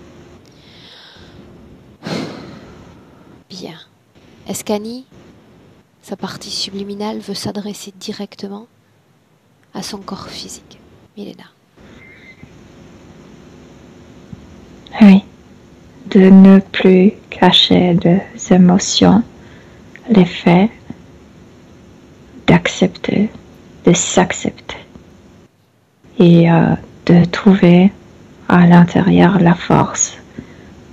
Speaker 1: Bien. Est-ce qu'Annie, sa partie subliminale, veut s'adresser directement à son corps physique? Milena.
Speaker 2: Oui. De ne plus cacher des émotions, les faits, d'accepter, de s'accepter et de trouver à l'intérieur la force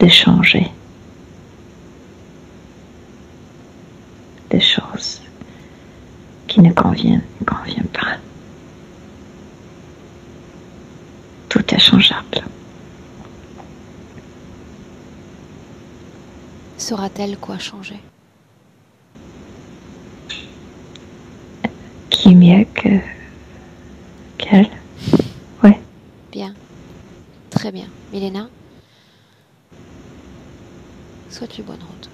Speaker 2: de changer des choses qui ne conviennent pas. Tout est changeable.
Speaker 1: Saura-t-elle quoi changer?
Speaker 2: Qui mieux qu'elle? Ouais.
Speaker 1: Bien. Très bien. Milena, souhaite-lui bonne route.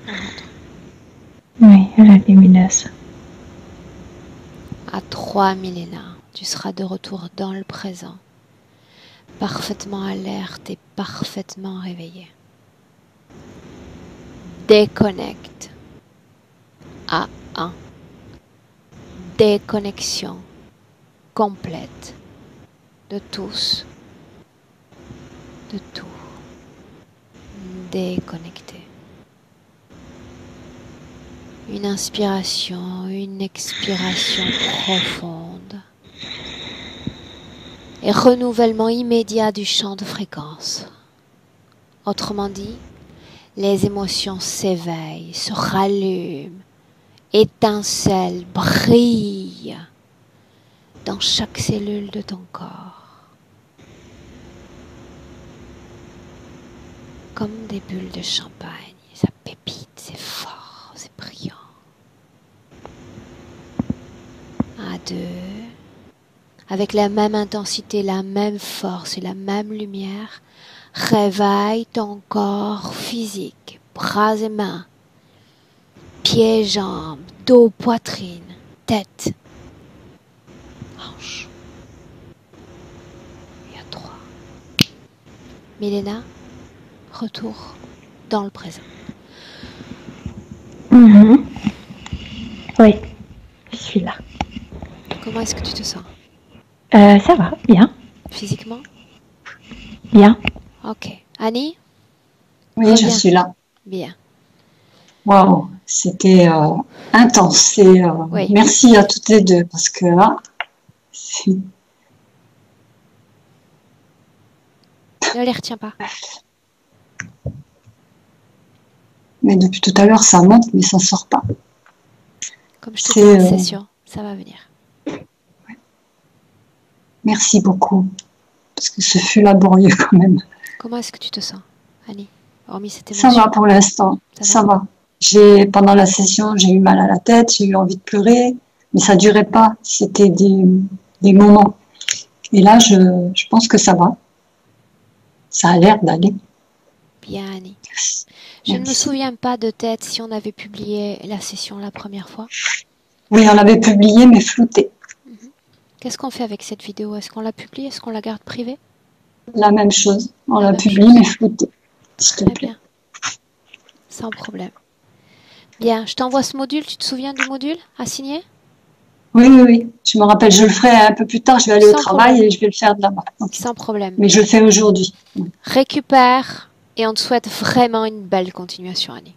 Speaker 1: On rentre.
Speaker 2: Oui, elle est lumineuse.
Speaker 1: À 3, Milena, tu seras de retour dans le présent, parfaitement alerte et parfaitement réveillée. Déconnecte. À 1. Déconnexion complète de tous de tout. Déconnecté. Une inspiration, une expiration profonde. Et renouvellement immédiat du champ de fréquence. Autrement dit, les émotions s'éveillent, se rallument, étincellent, brillent dans chaque cellule de ton corps. Comme des bulles de champagne, ça pépite, c'est fort, c'est brillant. À deux, avec la même intensité, la même force et la même lumière, réveille ton corps physique, bras et mains, pieds, jambes, dos, poitrine, tête, hanches. Et à 3. Milena, retour dans le présent.
Speaker 2: Oui, je suis là.
Speaker 1: Comment est-ce que tu te sens?
Speaker 2: Ça va, bien.
Speaker 1: Physiquement?
Speaker 2: Bien.
Speaker 1: Ok. Annie?
Speaker 3: Oui, je suis là.
Speaker 1: Bien.
Speaker 3: Waouh, c'était intense.
Speaker 1: Oui.
Speaker 3: Merci à toutes les deux parce que là,
Speaker 1: Ne les retiens pas.
Speaker 3: Mais depuis tout à l'heure, ça monte, mais ça sort pas.
Speaker 1: Comme je te dis en session, ça va venir.
Speaker 3: Merci beaucoup, parce que ce fut laborieux quand même.
Speaker 1: Comment est-ce que tu te sens, Annie? Hormis cette
Speaker 3: Ça
Speaker 1: émotion.
Speaker 3: va pour l'instant, ça va. Pendant la session, j'ai eu mal à la tête, j'ai eu envie de pleurer, mais ça durait pas, c'était des moments. Et là, je pense que ça va. Ça a l'air d'aller.
Speaker 1: Bien, Annie. Je ne me souviens pas de tête si on avait publié la session la première fois.
Speaker 3: Oui, on l'avait publié, mais flouté.
Speaker 1: Qu'est-ce qu'on fait avec cette vidéo? Est-ce qu'on la publie? Est-ce qu'on la garde privée?
Speaker 3: La même chose. On la publie, mais floutée. S'il te plaît.
Speaker 1: Bien. Sans problème. Bien, je t'envoie ce module. Tu te souviens du module à signer?
Speaker 3: Oui. Je me rappelle, je le ferai un peu plus tard. Je vais aller au travail et je vais le faire de là-bas. Okay.
Speaker 1: Sans problème.
Speaker 3: Mais je le fais aujourd'hui.
Speaker 1: Récupère et on te souhaite vraiment une belle continuation, Annie.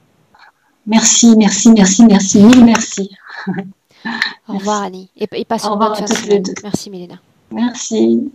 Speaker 3: Merci. Mille merci.
Speaker 1: Au revoir, Annie. Et passe une bonne fin de semaine. Merci, Milena.
Speaker 3: Merci.